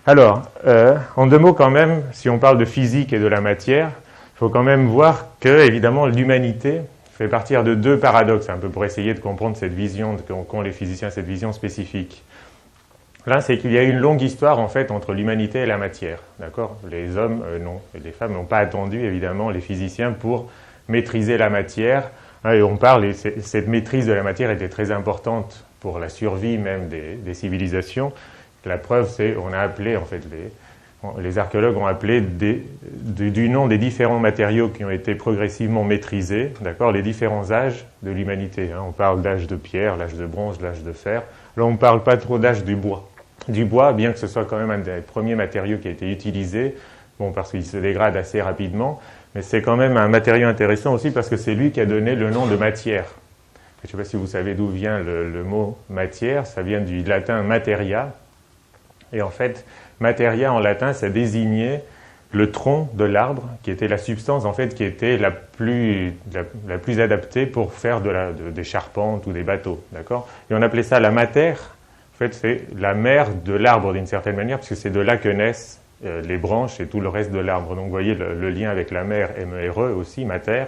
Alors, en deux mots quand même, si on parle de physique et de la matière, il faut quand même voir que, évidemment, l'humanité fait partir de deux paradoxes, un peu pour essayer de comprendre cette vision qu'ont les physiciens, cette vision spécifique. L'un, c'est qu'il y a une longue histoire, en fait, entre l'humanité et la matière. D'accord ? Les hommes, non, et les femmes n'ont pas attendu, évidemment, les physiciens pour maîtriser la matière. Et on parle, et cette maîtrise de la matière était très importante pour la survie même des civilisations. La preuve, c'est on a appelé, en fait, les archéologues ont appelé du nom des différents matériaux qui ont été progressivement maîtrisés, d'accord, les différents âges de l'humanité. On parle d'âge de pierre, l'âge de bronze, l'âge de fer. Là, on ne parle pas trop d'âge du bois. Du bois, bien que ce soit quand même un des premiers matériaux qui a été utilisé, bon, parce qu'il se dégrade assez rapidement, mais c'est quand même un matériau intéressant aussi parce que c'est lui qui a donné le nom de matière. Je ne sais pas si vous savez d'où vient le mot matière, ça vient du latin materia. Et en fait, materia en latin, ça désignait le tronc de l'arbre, qui était la substance en fait qui était la plus adaptée pour faire des charpentes ou des bateaux, d'accord ? Et on appelait ça la mater. En fait, c'est la mère de l'arbre d'une certaine manière, parce que c'est de là que naissent les branches et tout le reste de l'arbre. Donc, vous voyez le lien avec la mère, M-E-R-E aussi, mater.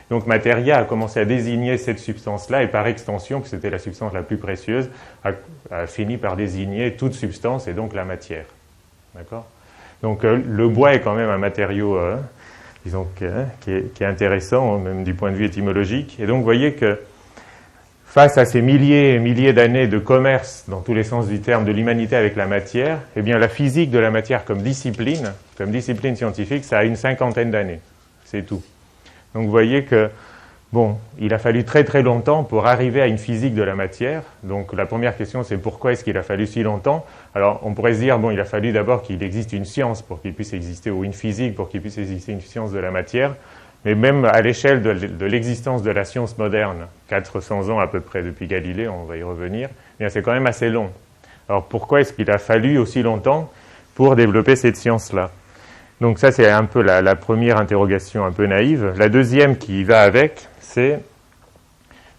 Donc, materia a commencé à désigner cette substance-là, et par extension, que c'était la substance la plus précieuse, a fini par désigner toute substance, et donc la matière. D'accord ? Donc, le bois est quand même un matériau, disons, qui est intéressant, même du point de vue étymologique. Et donc, vous voyez que face à ces milliers et milliers d'années de commerce, dans tous les sens du terme, de l'humanité avec la matière, eh bien, la physique de la matière comme discipline scientifique, ça a une 50aine d'années. C'est tout. Donc, vous voyez que, bon, il a fallu très très longtemps pour arriver à une physique de la matière. Donc, la première question, c'est pourquoi est-ce qu'il a fallu si longtemps ? Alors, on pourrait se dire, bon, il a fallu d'abord qu'il existe une science pour qu'il puisse exister, ou une physique pour qu'il puisse exister une science de la matière. Mais même à l'échelle de l'existence de la science moderne, 400 ans à peu près depuis Galilée, on va y revenir, eh bien c'est quand même assez long. Alors pourquoi est-ce qu'il a fallu aussi longtemps pour développer cette science-là ? Donc ça, c'est un peu la première interrogation un peu naïve. La deuxième qui va avec, c'est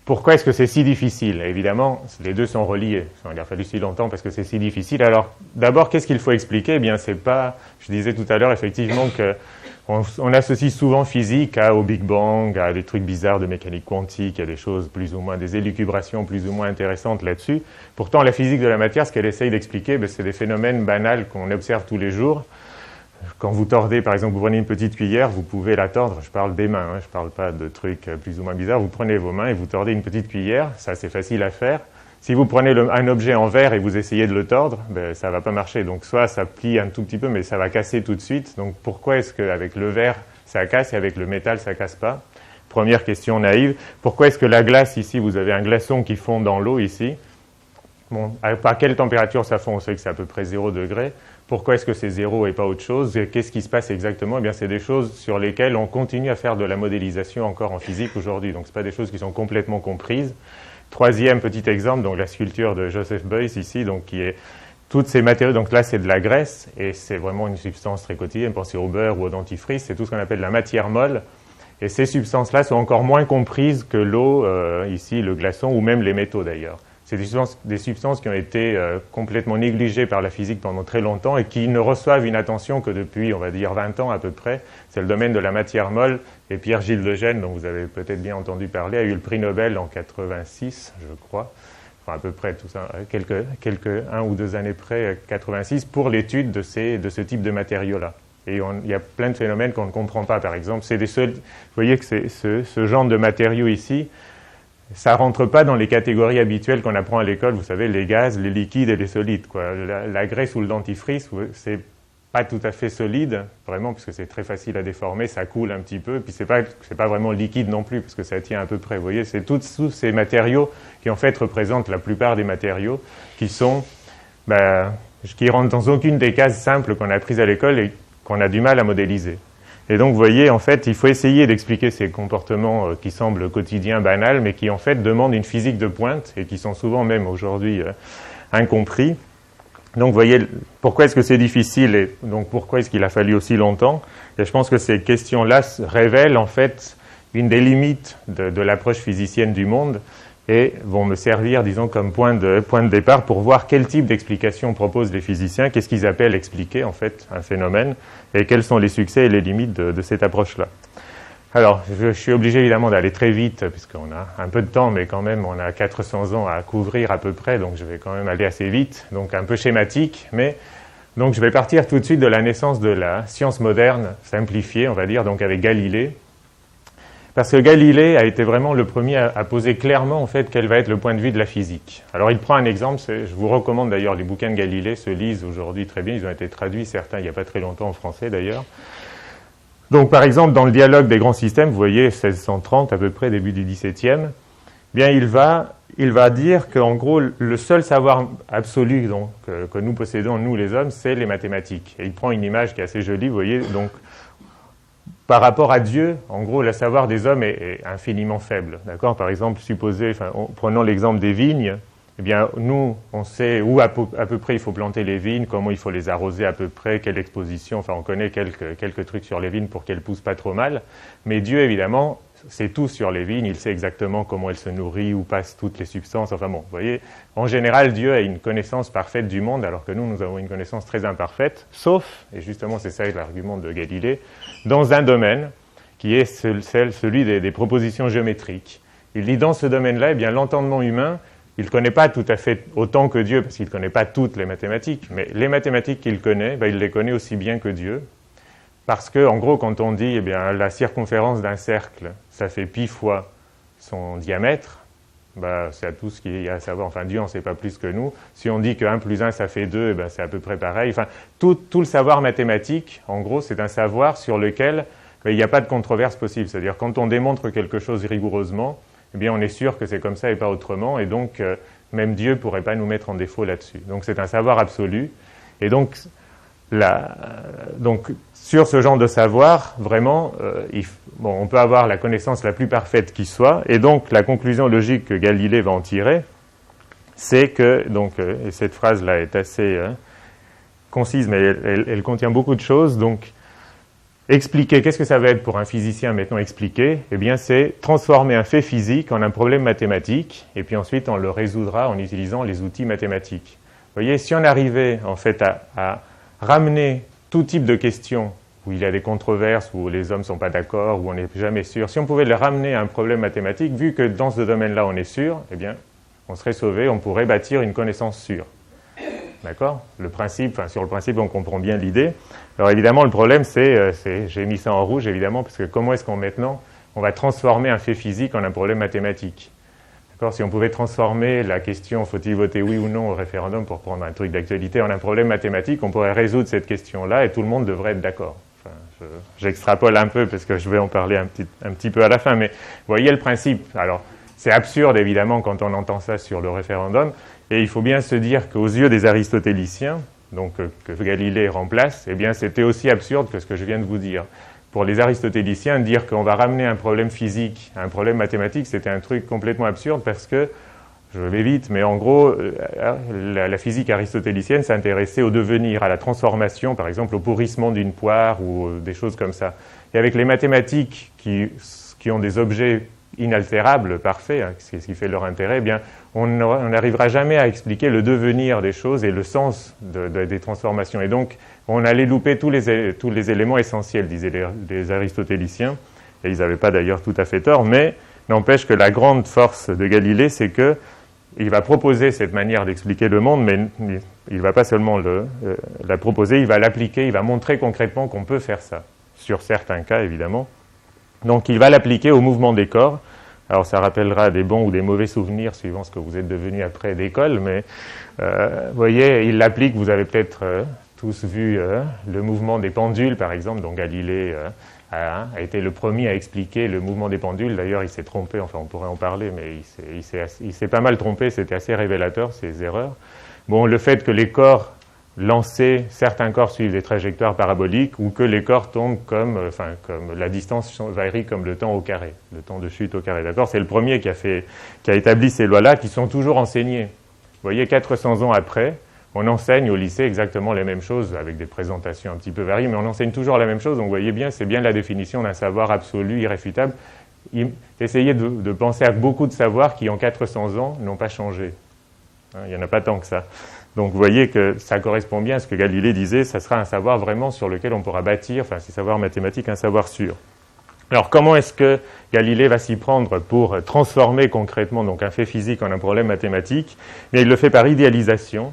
pourquoi est-ce que c'est si difficile ? Évidemment, les deux sont reliés. Il a fallu si longtemps parce que c'est si difficile. Alors d'abord, qu'est-ce qu'il faut expliquer ? Eh bien, c'est pas, je disais tout à l'heure effectivement que on associe souvent physique au Big Bang, à des trucs bizarres de mécanique quantique, à des choses plus ou moins, des élucubrations plus ou moins intéressantes là-dessus. Pourtant, la physique de la matière, ce qu'elle essaye d'expliquer, c'est des phénomènes banals qu'on observe tous les jours. Quand vous tordez, par exemple, vous prenez une petite cuillère, vous pouvez la tordre, je parle des mains, je ne parle pas de trucs plus ou moins bizarres, vous prenez vos mains et vous tordez une petite cuillère, ça c'est facile à faire. Si vous prenez un objet en verre et vous essayez de le tordre, ça ne va pas marcher. Donc soit ça plie un tout petit peu, mais ça va casser tout de suite. Donc pourquoi est-ce qu'avec le verre, ça casse et avec le métal, ça ne casse pas ? Première question naïve. Pourquoi est-ce que la glace, ici, vous avez un glaçon qui fond dans l'eau, ici ? Bon, à quelle température ça fond ? On sait que c'est à peu près 0 degré. Pourquoi est-ce que c'est 0 et pas autre chose ? Qu'est-ce qui se passe exactement ? Eh bien, c'est des choses sur lesquelles on continue à faire de la modélisation encore en physique aujourd'hui. Donc, ce ne sont pas des choses qui sont complètement comprises. Troisième petit exemple, donc la sculpture de Joseph Beuys ici, donc qui est toutes ces matériaux. Donc là, c'est de la graisse et c'est vraiment une substance très quotidienne. Pensez au beurre ou au dentifrice, c'est tout ce qu'on appelle la matière molle. Et ces substances-là sont encore moins comprises que l'eau, ici, le glaçon ou même les métaux d'ailleurs. C'est des substances qui ont été complètement négligées par la physique pendant très longtemps et qui ne reçoivent une attention que depuis, on va dire, 20 ans à peu près. C'est le domaine de la matière molle. Et Pierre-Gilles Lejeune, dont vous avez peut-être bien entendu parler, a eu le prix Nobel en 86, je crois. Enfin, à peu près, tout ça, un ou deux années près, 86, pour l'étude de ce type de matériaux-là. Et il y a plein de phénomènes qu'on ne comprend pas, par exemple. Vous voyez que ce genre de matériaux ici, ça ne rentre pas dans les catégories habituelles qu'on apprend à l'école, vous savez, les gaz, les liquides et les solides, quoi. La graisse ou le dentifrice, c'est pas tout à fait solide, vraiment, parce que c'est très facile à déformer, ça coule un petit peu, puis c'est pas vraiment liquide non plus, parce que ça tient à peu près. Vous voyez, c'est tous ces matériaux qui, en fait, représentent la plupart des matériaux qui rentrent dans aucune des cases simples qu'on a apprises à l'école et qu'on a du mal à modéliser. Et donc, vous voyez, en fait, il faut essayer d'expliquer ces comportements qui semblent quotidiens, banals, mais qui, en fait, demandent une physique de pointe et qui sont souvent même aujourd'hui incompris. Donc, vous voyez, pourquoi est-ce que c'est difficile et donc pourquoi est-ce qu'il a fallu aussi longtemps ? Et je pense que ces questions-là révèlent, en fait, une des limites de l'approche physicienne du monde, et vont me servir, disons, comme point de départ pour voir quel type d'explication proposent les physiciens, qu'est-ce qu'ils appellent expliquer, en fait, un phénomène, et quels sont les succès et les limites de cette approche-là. Alors, je suis obligé évidemment d'aller très vite, puisqu'on a un peu de temps, mais quand même, on a 400 ans à couvrir à peu près, donc je vais quand même aller assez vite, donc un peu schématique, mais donc je vais partir tout de suite de la naissance de la science moderne, simplifiée, on va dire, donc avec Galilée, parce que Galilée a été vraiment le premier à poser clairement, en fait, quel va être le point de vue de la physique. Alors, il prend un exemple, je vous recommande d'ailleurs, les bouquins de Galilée se lisent aujourd'hui très bien, ils ont été traduits, certains, il n'y a pas très longtemps en français d'ailleurs. Donc, par exemple, dans le dialogue des grands systèmes, vous voyez, 1630 à peu près, début du XVIIe, bien, il va dire qu'en gros, le seul savoir absolu donc, que nous possédons, nous les hommes, c'est les mathématiques. Et il prend une image qui est assez jolie, vous voyez, donc, par rapport à Dieu, en gros, le savoir des hommes est infiniment faible. D'accord ? Par exemple, prenons l'exemple des vignes. Eh bien, nous, on sait où à peu près il faut planter les vignes, comment il faut les arroser à peu près, quelle exposition. Enfin, on connaît quelques trucs sur les vignes pour qu'elles poussent pas trop mal. Mais Dieu, évidemment, sait tout sur les vignes. Il sait exactement comment elles se nourrissent, où passent toutes les substances. Enfin bon, vous voyez, en général, Dieu a une connaissance parfaite du monde, alors que nous avons une connaissance très imparfaite, sauf, et justement c'est ça l'argument de Galilée, dans un domaine qui est celui des propositions géométriques. Il dit, dans ce domaine-là, eh bien, l'entendement humain, il ne connaît pas tout à fait autant que Dieu, parce qu'il ne connaît pas toutes les mathématiques, mais les mathématiques qu'il connaît, il les connaît aussi bien que Dieu. Parce que, en gros, quand on dit, eh bien, la circonférence d'un cercle, ça fait pi fois son diamètre, c'est à tout ce qu'il y a à savoir. Enfin, Dieu n'en sait pas plus que nous. Si on dit que 1 plus 1, ça fait 2, c'est à peu près pareil. Enfin, tout le savoir mathématique, en gros, c'est un savoir sur lequel il n'y a pas de controverse possible. C'est-à-dire, quand on démontre quelque chose rigoureusement, eh bien, on est sûr que c'est comme ça et pas autrement. Et donc, même Dieu ne pourrait pas nous mettre en défaut là-dessus. Donc, c'est un savoir absolu. Et donc, sur ce genre de savoir, vraiment, on peut avoir la connaissance la plus parfaite qui soit, et donc la conclusion logique que Galilée va en tirer, c'est que, et cette phrase-là est assez concise, mais elle contient beaucoup de choses, donc expliquer, qu'est-ce que ça va être pour un physicien maintenant expliquer ? Eh bien, c'est transformer un fait physique en un problème mathématique, et puis ensuite on le résoudra en utilisant les outils mathématiques. Vous voyez, si on arrivait en fait à ramener tout type de questions où il y a des controverses, où les hommes ne sont pas d'accord, où on n'est jamais sûr, si on pouvait le ramener à un problème mathématique, vu que dans ce domaine-là on est sûr, eh bien, on serait sauvé, on pourrait bâtir une connaissance sûre. D'accord ? Sur le principe, on comprend bien l'idée. Alors évidemment, le problème, j'ai mis ça en rouge, évidemment, parce que comment est-ce maintenant, on va transformer un fait physique en un problème mathématique ? D'accord ? Si on pouvait transformer la question « faut-il voter oui ou non au référendum » pour prendre un truc d'actualité en un problème mathématique, on pourrait résoudre cette question-là et tout le monde devrait être d'accord. Enfin, j'extrapole un peu parce que je vais en parler un petit peu à la fin, mais vous voyez le principe. Alors, c'est absurde évidemment quand on entend ça sur le référendum, et il faut bien se dire qu'aux yeux des aristotéliciens, donc que Galilée remplace, eh bien c'était aussi absurde que ce que je viens de vous dire. Pour les aristotéliciens, dire qu'on va ramener un problème physique à un problème mathématique, c'était un truc complètement absurde parce que, je vais vite, mais en gros, la physique aristotélicienne s'intéressait au devenir, à la transformation, par exemple au pourrissement d'une poire ou des choses comme ça. Et avec les mathématiques qui ont des objets inaltérables, parfaits, c'est ce qui fait leur intérêt, eh bien, on n'arrivera jamais à expliquer le devenir des choses et le sens des transformations. Et donc, on allait louper tous les éléments essentiels, disaient les aristotéliciens, et ils n'avaient pas d'ailleurs tout à fait tort, mais n'empêche que la grande force de Galilée, c'est qu'il va proposer cette manière d'expliquer le monde, mais il ne va pas seulement la proposer, il va l'appliquer, il va montrer concrètement qu'on peut faire ça, sur certains cas évidemment. Donc il va l'appliquer au mouvement des corps. Alors ça rappellera des bons ou des mauvais souvenirs suivant ce que vous êtes devenu après d'école, mais vous voyez, il l'applique, vous avez peut-être tous vu le mouvement des pendules par exemple, dont Galilée a été le premier à expliquer le mouvement des pendules. D'ailleurs il s'est trompé, enfin on pourrait en parler, mais il s'est pas mal trompé, c'était assez révélateur ces erreurs. Bon, le fait que les corps lancés, certains corps suivent des trajectoires paraboliques ou que les corps tombent comme la distance varie comme le temps au carré, le temps de chute au carré. D'accord ? C'est le premier qui a établi ces lois-là qui sont toujours enseignées. Vous voyez, 400 ans après, on enseigne au lycée exactement les mêmes choses avec des présentations un petit peu variées, mais on enseigne toujours la même chose. Donc vous voyez bien, c'est bien la définition d'un savoir absolu, irréfutable, essayez de penser à beaucoup de savoirs qui, en 400 ans, n'ont pas changé. Hein, il n'y en a pas tant que ça. Donc vous voyez que ça correspond bien à ce que Galilée disait, ça sera un savoir vraiment sur lequel on pourra bâtir, enfin, ces savoirs mathématiques, un savoir sûr. Alors comment est-ce que Galilée va s'y prendre pour transformer concrètement donc un fait physique en un problème mathématique? Bien, il le fait par idéalisation,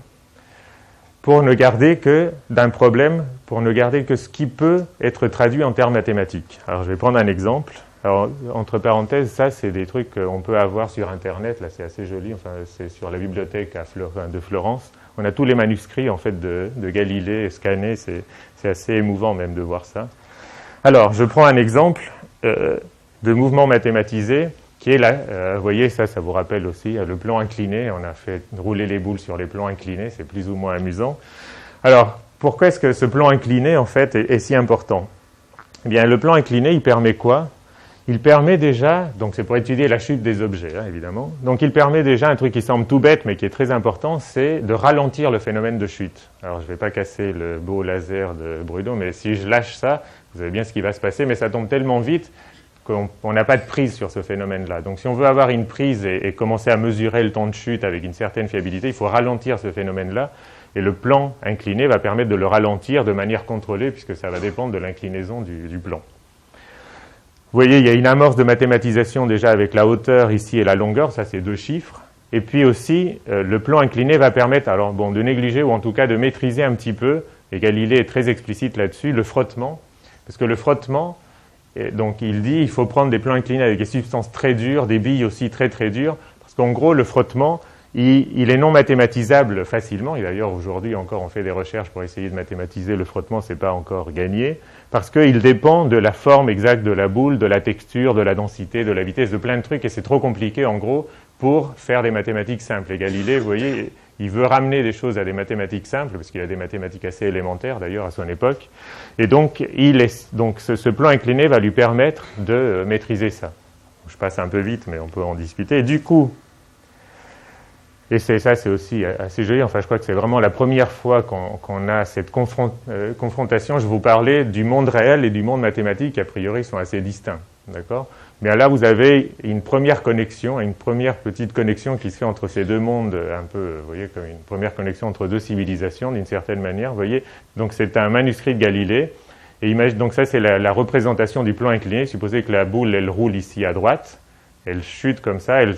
pour ne garder que d'un problème, pour ne garder que ce qui peut être traduit en termes mathématiques. Alors je vais prendre un exemple. Alors, entre parenthèses, ça, c'est des trucs qu'on peut avoir sur Internet. Là, c'est assez joli. Enfin, c'est sur la bibliothèque de Florence. On a tous les manuscrits, en fait, de Galilée scannés. C'est assez émouvant, même, de voir ça. Alors, je prends un exemple de mouvement mathématisé qui est là. Vous voyez, ça vous rappelle aussi le plan incliné. On a fait rouler les boules sur les plans inclinés. C'est plus ou moins amusant. Alors, pourquoi est-ce que ce plan incliné, en fait, est si important? Eh bien, le plan incliné, il permet quoi? Il permet déjà, donc c'est pour étudier la chute des objets, hein, évidemment, donc il permet déjà un truc qui semble tout bête, mais qui est très important, c'est de ralentir le phénomène de chute. Alors je ne vais pas casser le beau laser de Bruno, mais si je lâche ça, vous savez bien ce qui va se passer, mais ça tombe tellement vite qu'on n'a pas de prise sur ce phénomène-là. Donc si on veut avoir une prise et commencer à mesurer le temps de chute avec une certaine fiabilité, il faut ralentir ce phénomène-là, et le plan incliné va permettre de le ralentir de manière contrôlée, puisque ça va dépendre de l'inclinaison du plan. Vous voyez, il y a une amorce de mathématisation déjà avec la hauteur ici et la longueur, ça c'est 2 chiffres. Et puis aussi, le plan incliné va permettre, alors bon, de négliger ou en tout cas de maîtriser un petit peu, et Galilée est très explicite là-dessus, le frottement. Parce que le frottement, donc il dit, il faut prendre des plans inclinés avec des substances très dures, des billes aussi très très dures, parce qu'en gros, le frottement, il est non mathématisable facilement, et d'ailleurs aujourd'hui encore on fait des recherches pour essayer de mathématiser le frottement, c'est pas encore gagné, parce qu'il dépend de la forme exacte de la boule, de la texture, de la densité, de la vitesse, de plein de trucs, et c'est trop compliqué en gros pour faire des mathématiques simples. Et Galilée, vous voyez, il veut ramener des choses à des mathématiques simples, parce qu'il a des mathématiques assez élémentaires d'ailleurs à son époque, et donc, ce plan incliné va lui permettre de maîtriser ça. Je passe un peu vite, mais on peut en discuter. Et du coup, et ça, c'est aussi assez joli. Enfin, je crois que c'est vraiment la première fois qu'on a cette confrontation. Je vous parlais du monde réel et du monde mathématique, qui a priori sont assez distincts. D'accord ? Mais là, vous avez une première connexion, une première petite connexion qui se fait entre ces deux mondes, un peu, vous voyez, comme une première connexion entre deux civilisations, d'une certaine manière. Vous voyez ? Donc, c'est un manuscrit de Galilée. Et donc, ça, c'est la représentation du plan incliné. Supposez que la boule, elle roule ici à droite. Elle chute comme ça, elle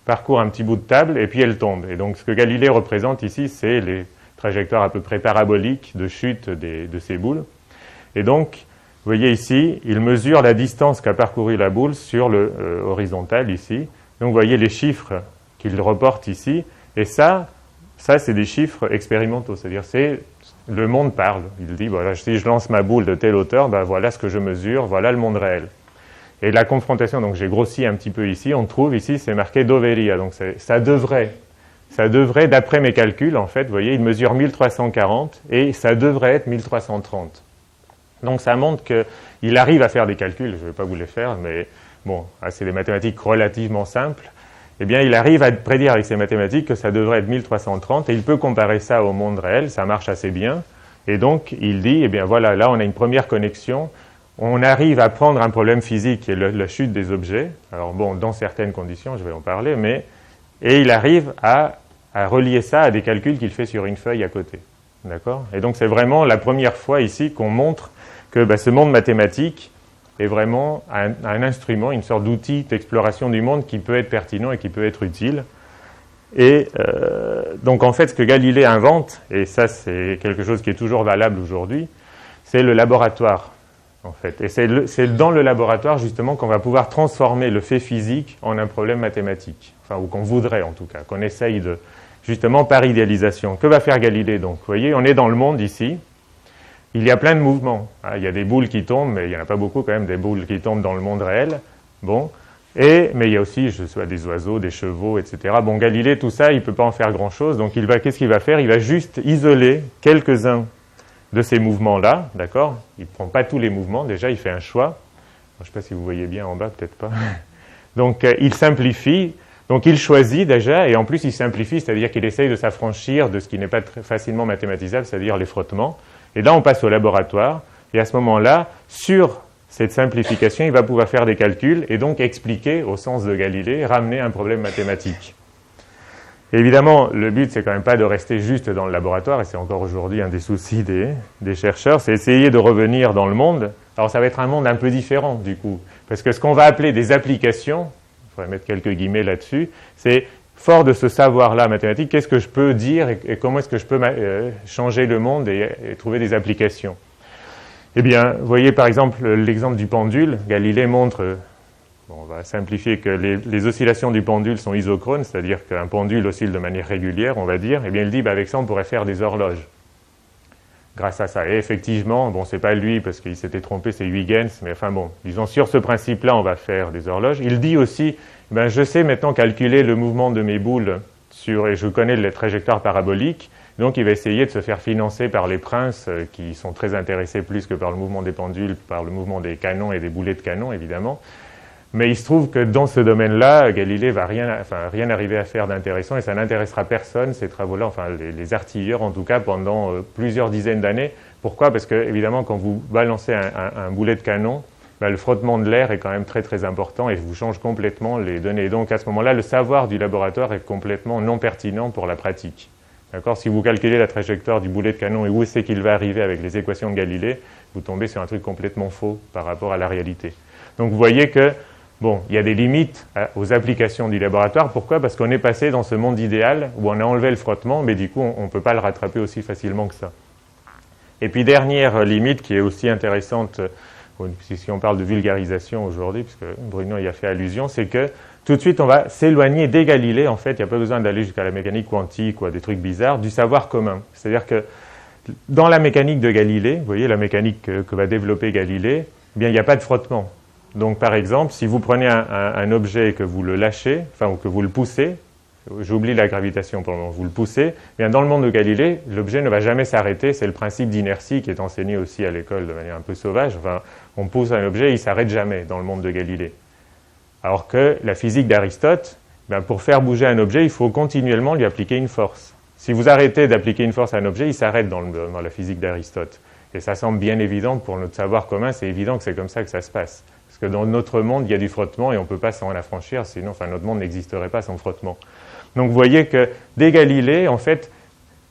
parcourt un petit bout de table et puis elle tombe. Et donc ce que Galilée représente ici, c'est les trajectoires à peu près paraboliques de chute de ces boules. Et donc, vous voyez ici, il mesure la distance qu'a parcouru la boule sur le horizontal ici. Donc vous voyez les chiffres qu'il reporte ici. Et ça c'est des chiffres expérimentaux. C'est-à-dire, le monde parle. Il dit, voilà, si je lance ma boule de telle hauteur, ben voilà ce que je mesure, voilà le monde réel. Et la confrontation, donc j'ai grossi un petit peu ici, on trouve ici, c'est marqué Doveria. Donc ça devrait, d'après mes calculs, en fait, vous voyez, il mesure 1340 et ça devrait être 1330. Donc ça montre qu'il arrive à faire des calculs, je ne vais pas vous les faire, mais bon, c'est des mathématiques relativement simples. Eh bien, il arrive à prédire avec ces mathématiques que ça devrait être 1330 et il peut comparer ça au monde réel, ça marche assez bien. Et donc, il dit, eh bien voilà, là on a une première connexion. On arrive à prendre un problème physique qui est la chute des objets. Alors bon, dans certaines conditions, je vais en parler, et il arrive à relier ça à des calculs qu'il fait sur une feuille à côté. D'accord ? Et donc c'est vraiment la première fois ici qu'on montre que ce monde mathématique est vraiment un instrument, une sorte d'outil d'exploration du monde qui peut être pertinent et qui peut être utile. Et donc en fait, ce que Galilée invente, et ça c'est quelque chose qui est toujours valable aujourd'hui, c'est le laboratoire. En fait. Et c'est dans le laboratoire, justement, qu'on va pouvoir transformer le fait physique en un problème mathématique. Enfin, ou qu'on voudrait, en tout cas, qu'on essaye de, justement, par idéalisation. Que va faire Galilée, donc ? Vous voyez, on est dans le monde, ici. Il y a plein de mouvements. Il y a des boules qui tombent, mais il n'y en a pas beaucoup, quand même, des boules qui tombent dans le monde réel. Bon. Mais il y a aussi, des oiseaux, des chevaux, etc. Bon, Galilée, tout ça, il ne peut pas en faire grand-chose. Donc, qu'est-ce qu'il va faire ? Il va juste isoler quelques-uns de ces mouvements-là, d'accord ? Il ne prend pas tous les mouvements, déjà il fait un choix. Je ne sais pas si vous voyez bien en bas, peut-être pas. Donc il simplifie, donc il choisit déjà, et en plus il simplifie, c'est-à-dire qu'il essaye de s'affranchir de ce qui n'est pas très facilement mathématisable, c'est-à-dire les frottements. Et là on passe au laboratoire, et à ce moment-là, sur cette simplification, il va pouvoir faire des calculs et donc expliquer, au sens de Galilée, ramener un problème mathématique. Évidemment, le but, c'est quand même pas de rester juste dans le laboratoire, et c'est encore aujourd'hui un des soucis des chercheurs, c'est essayer de revenir dans le monde. Alors ça va être un monde un peu différent, du coup, parce que ce qu'on va appeler des applications, il faudrait mettre quelques guillemets là-dessus, c'est fort de ce savoir-là mathématique, qu'est-ce que je peux dire et comment est-ce que je peux changer le monde et trouver des applications. Eh bien, vous voyez par exemple l'exemple du pendule. Galilée montre, on va simplifier, que les oscillations du pendule sont isochrones, c'est-à-dire qu'un pendule oscille de manière régulière, on va dire. Eh bien, il dit, avec ça, on pourrait faire des horloges. Grâce à ça. Et effectivement, bon, c'est pas lui, parce qu'il s'était trompé, c'est Huygens, mais enfin bon, disons, sur ce principe-là, on va faire des horloges. Il dit aussi, je sais maintenant calculer le mouvement de mes boules et je connais les trajectoires paraboliques. Donc, il va essayer de se faire financer par les princes qui sont très intéressés plus que par le mouvement des pendules, par le mouvement des canons et des boulets de canon, évidemment. Mais il se trouve que dans ce domaine-là, Galilée va rien arriver à faire d'intéressant et ça n'intéressera personne, ces travaux-là, enfin les artilleurs en tout cas, pendant plusieurs dizaines d'années. Pourquoi? Parce que, évidemment, quand vous balancez un boulet de canon, le frottement de l'air est quand même très très important et vous change complètement les données. Et donc, à ce moment-là, le savoir du laboratoire est complètement non pertinent pour la pratique. D'accord? Si vous calculez la trajectoire du boulet de canon et où c'est qu'il va arriver avec les équations de Galilée, vous tombez sur un truc complètement faux par rapport à la réalité. Donc vous voyez que, bon, il y a des limites aux applications du laboratoire. Pourquoi? Parce qu'on est passé dans ce monde idéal où on a enlevé le frottement, mais du coup, on ne peut pas le rattraper aussi facilement que ça. Et puis, dernière limite qui est aussi intéressante, si on parle de vulgarisation aujourd'hui, puisque Bruno y a fait allusion, c'est que tout de suite, on va s'éloigner des Galilée. En fait, il n'y a pas besoin d'aller jusqu'à la mécanique quantique ou à des trucs bizarres, du savoir commun. C'est-à-dire que dans la mécanique de Galilée, vous voyez la mécanique que va développer Galilée, eh bien, il n'y a pas de frottement. Donc, par exemple, si vous prenez un objet et que vous le lâchez, ou que vous le poussez, j'oublie la gravitation pour le moment, vous le poussez, eh bien, dans le monde de Galilée, l'objet ne va jamais s'arrêter. C'est le principe d'inertie qui est enseigné aussi à l'école de manière un peu sauvage. Enfin, on pousse un objet et il ne s'arrête jamais dans le monde de Galilée. Alors que la physique d'Aristote, pour faire bouger un objet, il faut continuellement lui appliquer une force. Si vous arrêtez d'appliquer une force à un objet, il s'arrête dans la physique d'Aristote. Et ça semble bien évident pour notre savoir commun, c'est évident que c'est comme ça que ça se passe. Parce que dans notre monde, il y a du frottement et on ne peut pas s'en affranchir, sinon notre monde n'existerait pas sans frottement. Donc vous voyez que dès Galilée, en fait,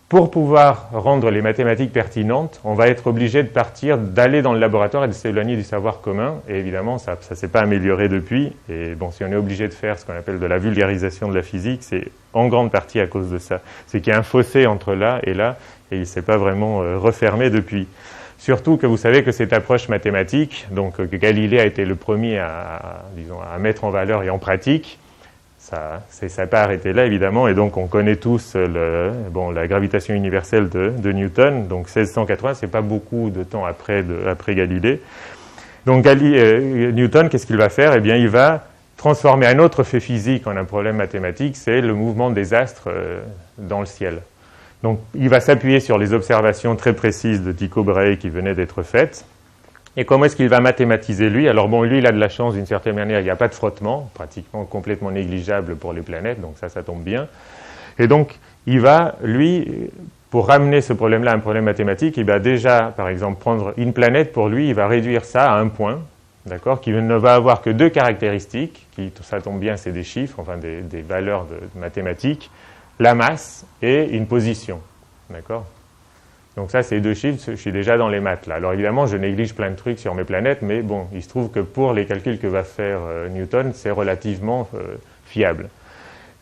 pour pouvoir rendre les mathématiques pertinentes, on va être obligé d'aller dans le laboratoire et de s'éloigner du savoir commun. Et évidemment, ça ne s'est pas amélioré depuis. Et bon, si on est obligé de faire ce qu'on appelle de la vulgarisation de la physique, c'est en grande partie à cause de ça. C'est qu'il y a un fossé entre là, et il ne s'est pas vraiment refermé depuis. Surtout que vous savez que cette approche mathématique, donc que Galilée a été le premier à mettre en valeur et en pratique, ça n'a pas arrêté là, évidemment, et donc on connaît tous la gravitation universelle de Newton, donc 1680, c'est pas beaucoup de temps après Galilée. Donc Newton, qu'est-ce qu'il va faire? Eh bien, il va transformer un autre fait physique en un problème mathématique, c'est le mouvement des astres dans le ciel. Donc, il va s'appuyer sur les observations très précises de Tycho Brahe qui venaient d'être faites. Et comment est-ce qu'il va mathématiser lui? Alors bon, lui, il a de la chance d'une certaine manière, il n'y a pas de frottement, pratiquement complètement négligeable pour les planètes, donc ça tombe bien. Et donc, il va, lui, pour ramener ce problème-là à un problème mathématique, il va déjà, par exemple, prendre une planète, pour lui, il va réduire ça à un point, d'accord, qui ne va avoir que deux caractéristiques, ça tombe bien, c'est des chiffres, enfin des valeurs mathématiques, la masse et une position, d'accord? Donc ça, c'est deux chiffres, je suis déjà dans les maths là. Alors évidemment, je néglige plein de trucs sur mes planètes, mais bon, il se trouve que pour les calculs que va faire Newton, c'est relativement fiable.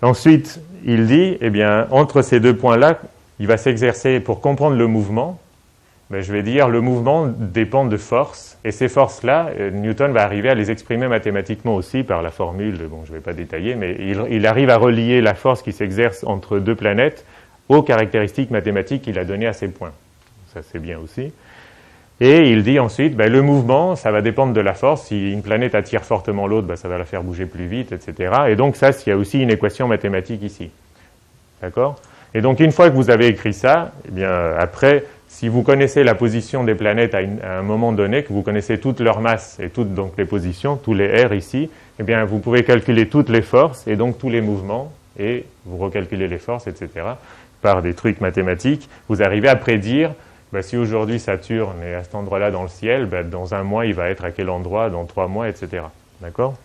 Ensuite, il dit, eh bien, entre ces deux points-là, il va s'exercer pour comprendre le mouvement. Je vais dire, le mouvement dépend de forces, et ces forces-là, Newton va arriver à les exprimer mathématiquement aussi par la formule, bon, je ne vais pas détailler, mais il arrive à relier la force qui s'exerce entre deux planètes aux caractéristiques mathématiques qu'il a données à ces points. Ça, c'est bien aussi. Et il dit ensuite, le mouvement, ça va dépendre de la force. Si une planète attire fortement l'autre, ça va la faire bouger plus vite, etc. Et donc ça, il y a aussi une équation mathématique ici. D'accord? Et donc, une fois que vous avez écrit ça, eh bien, après, si vous connaissez la position des planètes à un moment donné, que vous connaissez toute leur masse et toutes donc les positions, tous les R ici, eh bien, vous pouvez calculer toutes les forces et donc tous les mouvements, et vous recalculez les forces, etc. Par des trucs mathématiques, vous arrivez à prédire bah, si aujourd'hui Saturne est à cet endroit-là dans le ciel, bah, dans un mois, il va être à quel endroit, dans 3 mois, etc. D'accord ?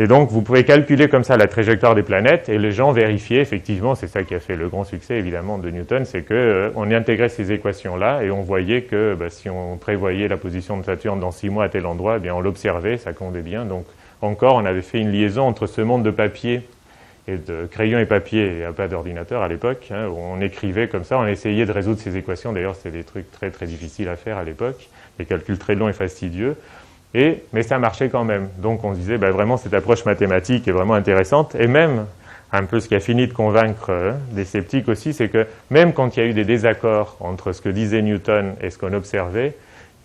Et donc, vous pouvez calculer comme ça la trajectoire des planètes, et les gens vérifiaient, effectivement, c'est ça qui a fait le grand succès, évidemment, de Newton, c'est qu'on intégrait ces équations-là, et on voyait que bah, si on prévoyait la position de Saturne dans 6 mois à tel endroit, eh bien, on l'observait, ça comptait bien. Donc, encore, on avait fait une liaison entre ce monde de papier, et de crayon et papier, il n'y a pas d'ordinateur à l'époque, hein, où on écrivait comme ça, on essayait de résoudre ces équations, d'ailleurs, c'était des trucs très, très difficiles à faire à l'époque, des calculs très longs et fastidieux. Mais ça marchait quand même. Donc on se disait, bah, vraiment, cette approche mathématique est vraiment intéressante. Et même, un peu ce qui a fini de convaincre des sceptiques aussi, c'est que même quand il y a eu des désaccords entre ce que disait Newton et ce qu'on observait,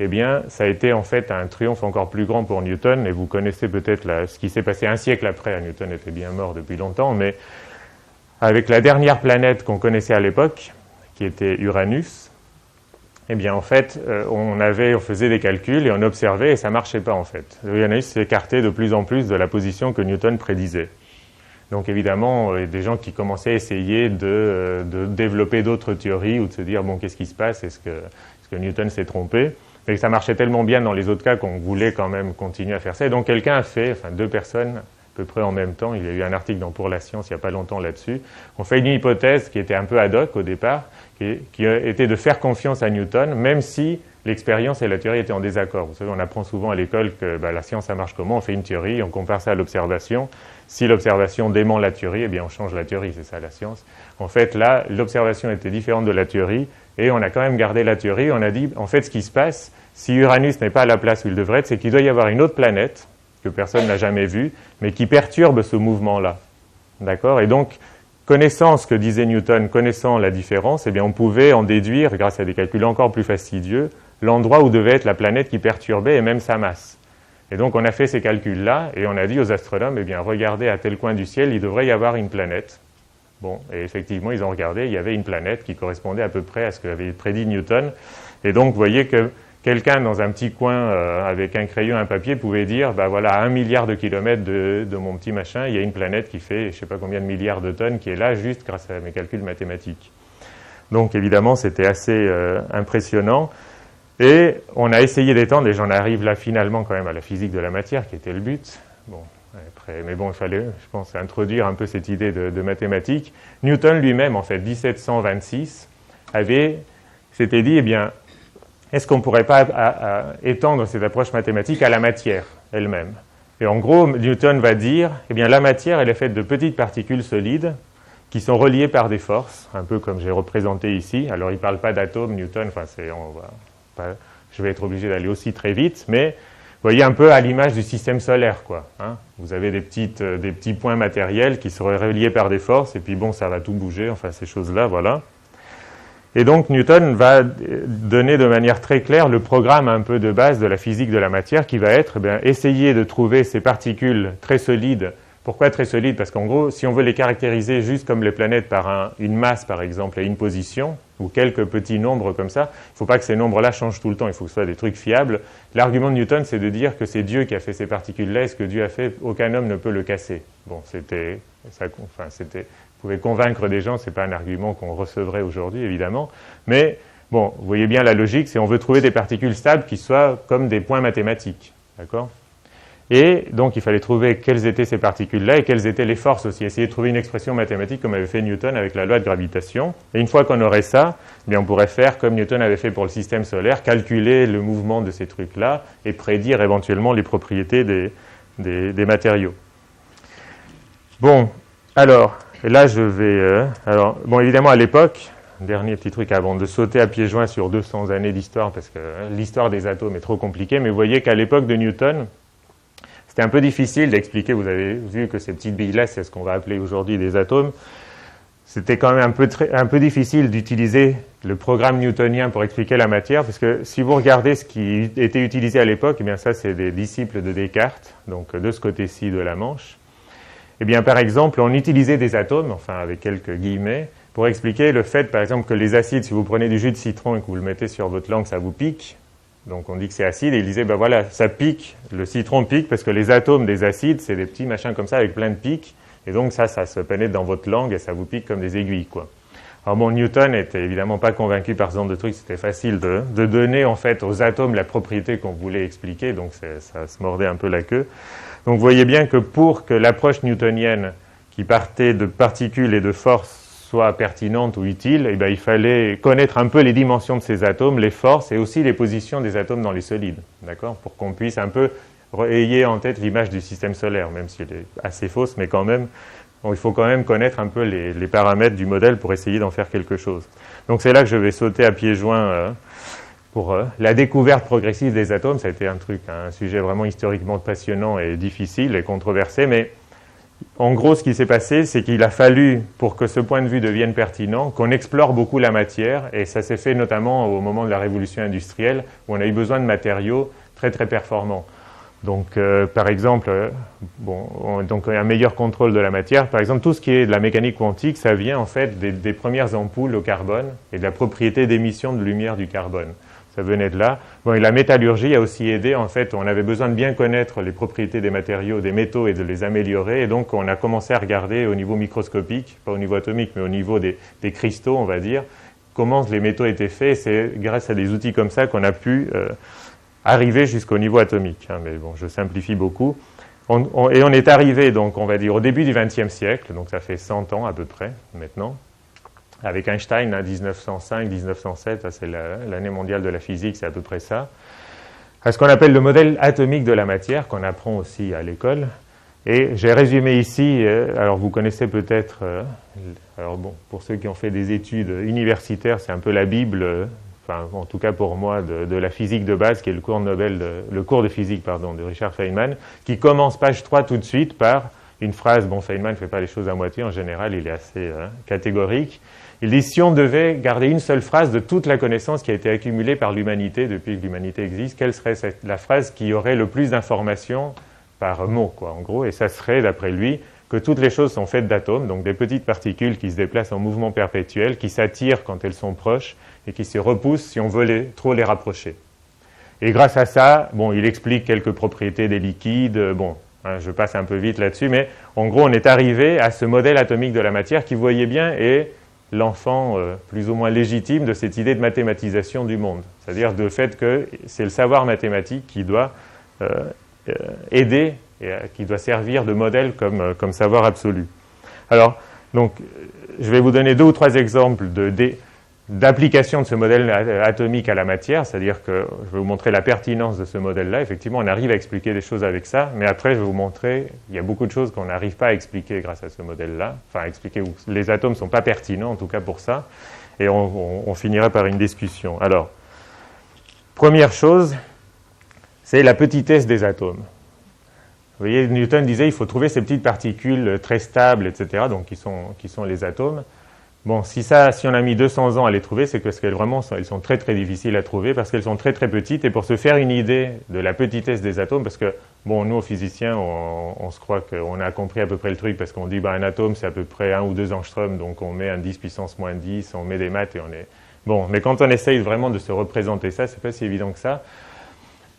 eh bien, ça a été en fait un triomphe encore plus grand pour Newton. Et vous connaissez peut-être ce qui s'est passé un siècle après. Newton était bien mort depuis longtemps, mais avec la dernière planète qu'on connaissait à l'époque, qui était Uranus, eh bien, en fait, on faisait des calculs et on observait et ça ne marchait pas, en fait. Uranus s'écartait de plus en plus de la position que Newton prédisait. Donc, évidemment, il y a des gens qui commençaient à essayer de développer d'autres théories ou de se dire, bon, qu'est-ce qui se passe? Est-ce que Newton s'est trompé? Mais ça marchait tellement bien dans les autres cas qu'on voulait quand même continuer à faire ça. Et donc, quelqu'un a fait, enfin, 2 personnes, à peu près en même temps, il y a eu un article dans Pour la Science il n'y a pas longtemps là-dessus, on fait une hypothèse qui était un peu ad hoc au départ, qui était de faire confiance à Newton, même si l'expérience et la théorie étaient en désaccord. Vous savez, on apprend souvent à l'école que la science, ça marche comment? On fait une théorie, on compare ça à l'observation. Si l'observation dément la théorie, eh bien on change la théorie, c'est ça la science. En fait, là, l'observation était différente de la théorie, et on a quand même gardé la théorie. On a dit, en fait, ce qui se passe, si Uranus n'est pas à la place où il devrait être, c'est qu'il doit y avoir une autre planète, que personne n'a jamais vue, mais qui perturbe ce mouvement-là. D'accord? Et donc, connaissant ce que disait Newton, connaissant la différence, eh bien, on pouvait en déduire, grâce à des calculs encore plus fastidieux, l'endroit où devait être la planète qui perturbait et même sa masse. Et donc, on a fait ces calculs-là et on a dit aux astronomes, eh bien, regardez à tel coin du ciel, il devrait y avoir une planète. Bon, et effectivement, ils ont regardé, il y avait une planète qui correspondait à peu près à ce qu'avait prédit Newton. Et donc, vous voyez que quelqu'un dans un petit coin avec un crayon et un papier pouvait dire, bah voilà, à 1 milliard de kilomètres de mon petit machin, il y a une planète qui fait je ne sais pas combien de milliards de tonnes qui est là juste grâce à mes calculs mathématiques. Donc évidemment, c'était assez impressionnant. Et on a essayé d'étendre, et j'en arrive là finalement quand même à la physique de la matière, qui était le but. Bon, après, mais bon, il fallait, je pense, introduire un peu cette idée de mathématiques. Newton lui-même, en fait, 1726, s'était dit, eh bien, est-ce qu'on ne pourrait pas étendre cette approche mathématique à la matière elle-même? Et en gros, Newton va dire, eh bien, la matière, elle est faite de petites particules solides qui sont reliées par des forces, un peu comme j'ai représenté ici. Alors, il ne parle pas d'atomes, Newton, enfin, je vais être obligé d'aller aussi très vite, mais vous voyez un peu à l'image du système solaire, quoi. Hein, vous avez des petits points matériels qui seraient reliés par des forces, et puis bon, ça va tout bouger, enfin, ces choses-là, voilà. Et donc Newton va donner de manière très claire le programme un peu de base de la physique de la matière qui va être essayer de trouver ces particules très solides. Pourquoi très solides? Parce qu'en gros, si on veut les caractériser juste comme les planètes par une masse par exemple et une position, ou quelques petits nombres comme ça, il ne faut pas que ces nombres-là changent tout le temps, il faut que ce soit des trucs fiables. L'argument de Newton, c'est de dire que c'est Dieu qui a fait ces particules-là, et ce que Dieu a fait, aucun homme ne peut le casser. Bon, vous pouvez convaincre des gens, ce n'est pas un argument qu'on recevrait aujourd'hui, évidemment. Mais, bon, vous voyez bien la logique, c'est on veut trouver des particules stables qui soient comme des points mathématiques. D'accord? Et donc, il fallait trouver quelles étaient ces particules-là et quelles étaient les forces aussi. Essayer de trouver une expression mathématique comme avait fait Newton avec la loi de gravitation. Et une fois qu'on aurait ça, eh bien, on pourrait faire comme Newton avait fait pour le système solaire, calculer le mouvement de ces trucs-là et prédire éventuellement les propriétés des matériaux. Bon, alors... Et là, je vais... bon, évidemment, à l'époque, dernier petit truc avant de sauter à pieds joints sur 200 années d'histoire, parce que l'histoire des atomes est trop compliquée, mais vous voyez qu'à l'époque de Newton, c'était un peu difficile d'expliquer, vous avez vu que ces petites billes-là, c'est ce qu'on va appeler aujourd'hui des atomes, c'était quand même un peu difficile d'utiliser le programme newtonien pour expliquer la matière, parce que si vous regardez ce qui était utilisé à l'époque, eh bien ça, c'est des disciples de Descartes, donc de ce côté-ci de la Manche. Eh bien, par exemple, on utilisait des atomes, enfin avec quelques guillemets, pour expliquer le fait, par exemple, que les acides, si vous prenez du jus de citron et que vous le mettez sur votre langue, ça vous pique. Donc on dit que c'est acide, et il disait, ben voilà, ça pique, le citron pique, parce que les atomes des acides, c'est des petits machins comme ça avec plein de pics, et donc ça se pénètre dans votre langue et ça vous pique comme des aiguilles, quoi. Alors bon, Newton n'était évidemment pas convaincu par ce genre de truc, c'était facile de donner en fait aux atomes la propriété qu'on voulait expliquer, donc ça se mordait un peu la queue. Donc vous voyez bien que pour que l'approche newtonienne qui partait de particules et de forces soit pertinente ou utile, eh bien, il fallait connaître un peu les dimensions de ces atomes, les forces et aussi les positions des atomes dans les solides, d'accord, pour qu'on puisse un peu ayez en tête l'image du système solaire, même si elle est assez fausse, mais quand même, bon, il faut quand même connaître un peu les paramètres du modèle pour essayer d'en faire quelque chose. Donc c'est là que je vais sauter à pieds joints pour la découverte progressive des atomes. Ça a été un sujet vraiment historiquement passionnant et difficile et controversé, mais en gros, ce qui s'est passé, c'est qu'il a fallu, pour que ce point de vue devienne pertinent, qu'on explore beaucoup la matière, et ça s'est fait notamment au moment de la révolution industrielle, où on a eu besoin de matériaux très très performants. Donc, par exemple, donc un meilleur contrôle de la matière. Par exemple, tout ce qui est de la mécanique quantique, ça vient en fait des premières ampoules au carbone et de la propriété d'émission de lumière du carbone. Ça venait de là. Bon, et la métallurgie a aussi aidé. En fait, on avait besoin de bien connaître les propriétés des matériaux, des métaux et de les améliorer. Et donc, on a commencé à regarder au niveau microscopique, pas au niveau atomique, mais au niveau des cristaux, on va dire, comment les métaux étaient faits. Et c'est grâce à des outils comme ça qu'on a pu arriver jusqu'au niveau atomique. Mais bon, je simplifie beaucoup. Et on est arrivé, donc, on va dire, au début du XXe siècle, donc ça fait 100 ans à peu près, maintenant, avec Einstein, 1905-1907, c'est l'année mondiale de la physique, c'est à peu près ça, à ce qu'on appelle le modèle atomique de la matière, qu'on apprend aussi à l'école. Et j'ai résumé ici, alors vous connaissez peut-être, alors bon, pour ceux qui ont fait des études universitaires, c'est un peu la Bible, enfin en tout cas pour moi, de la physique de base, qui est le cours de physique de Richard Feynman, qui commence page 3 tout de suite par une phrase. Bon, Feynman ne fait pas les choses à moitié, en général il est assez catégorique. Il dit, si on devait garder une seule phrase de toute la connaissance qui a été accumulée par l'humanité depuis que l'humanité existe, quelle serait la phrase qui aurait le plus d'informations par mot, quoi, en gros? Et ça serait, d'après lui, que toutes les choses sont faites d'atomes, donc des petites particules qui se déplacent en mouvement perpétuel, qui s'attirent quand elles sont proches et qui se repoussent si on veut trop les rapprocher. Et grâce à ça, bon, il explique quelques propriétés des liquides, bon, je passe un peu vite là-dessus, mais en gros, on est arrivé à ce modèle atomique de la matière qui, vous voyez bien, est l'enfant plus ou moins légitime de cette idée de mathématisation du monde. C'est-à-dire du fait que c'est le savoir mathématique qui doit aider et qui doit servir de modèle comme savoir absolu. Alors, donc, je vais vous donner 2 ou 3 exemples d'application de ce modèle atomique à la matière, c'est-à-dire que je vais vous montrer la pertinence de ce modèle-là. Effectivement, on arrive à expliquer des choses avec ça, mais après, je vais vous montrer, il y a beaucoup de choses qu'on n'arrive pas à expliquer grâce à ce modèle-là, enfin, expliquer où les atomes ne sont pas pertinents, en tout cas pour ça, et on finira par une discussion. Alors, première chose, c'est la petitesse des atomes. Vous voyez, Newton disait, il faut trouver ces petites particules très stables, etc., donc qui sont les atomes. Bon, si on a mis 200 ans à les trouver, c'est parce elles sont très très difficiles à trouver, parce qu'elles sont très très petites, et pour se faire une idée de la petitesse des atomes, parce que, bon, nous, physiciens, on se croit qu'on a compris à peu près le truc, parce qu'on dit, un atome, c'est à peu près 1 ou 2 angstroms, donc on met un 10 puissance moins 10, on met des maths, et on est... Bon, mais quand on essaye vraiment de se représenter ça, c'est pas si évident que ça.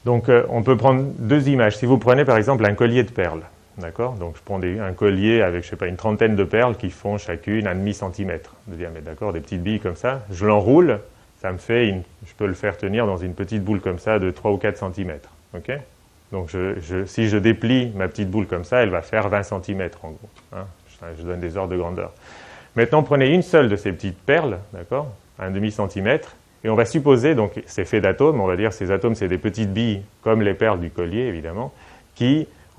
Donc, on peut prendre 2 images. Si vous prenez, par exemple, un collier de perles, d'accord? Donc, je prends un collier avec, je sais pas, une trentaine de perles qui font chacune 1,5 centimètre de diamètre, d'accord? Des petites billes comme ça. Je l'enroule, ça me fait je peux le faire tenir dans une petite boule comme ça de 3 ou 4 centimètres, ok? Donc, si je déplie ma petite boule comme ça, elle va faire 20 centimètres, en gros. Hein? Je donne des ordres de grandeur. Maintenant, prenez une seule de ces petites perles, d'accord? 1,5 centimètre. Et on va supposer, donc c'est fait d'atomes, on va dire ces atomes c'est des petites billes, comme les perles du collier évidemment,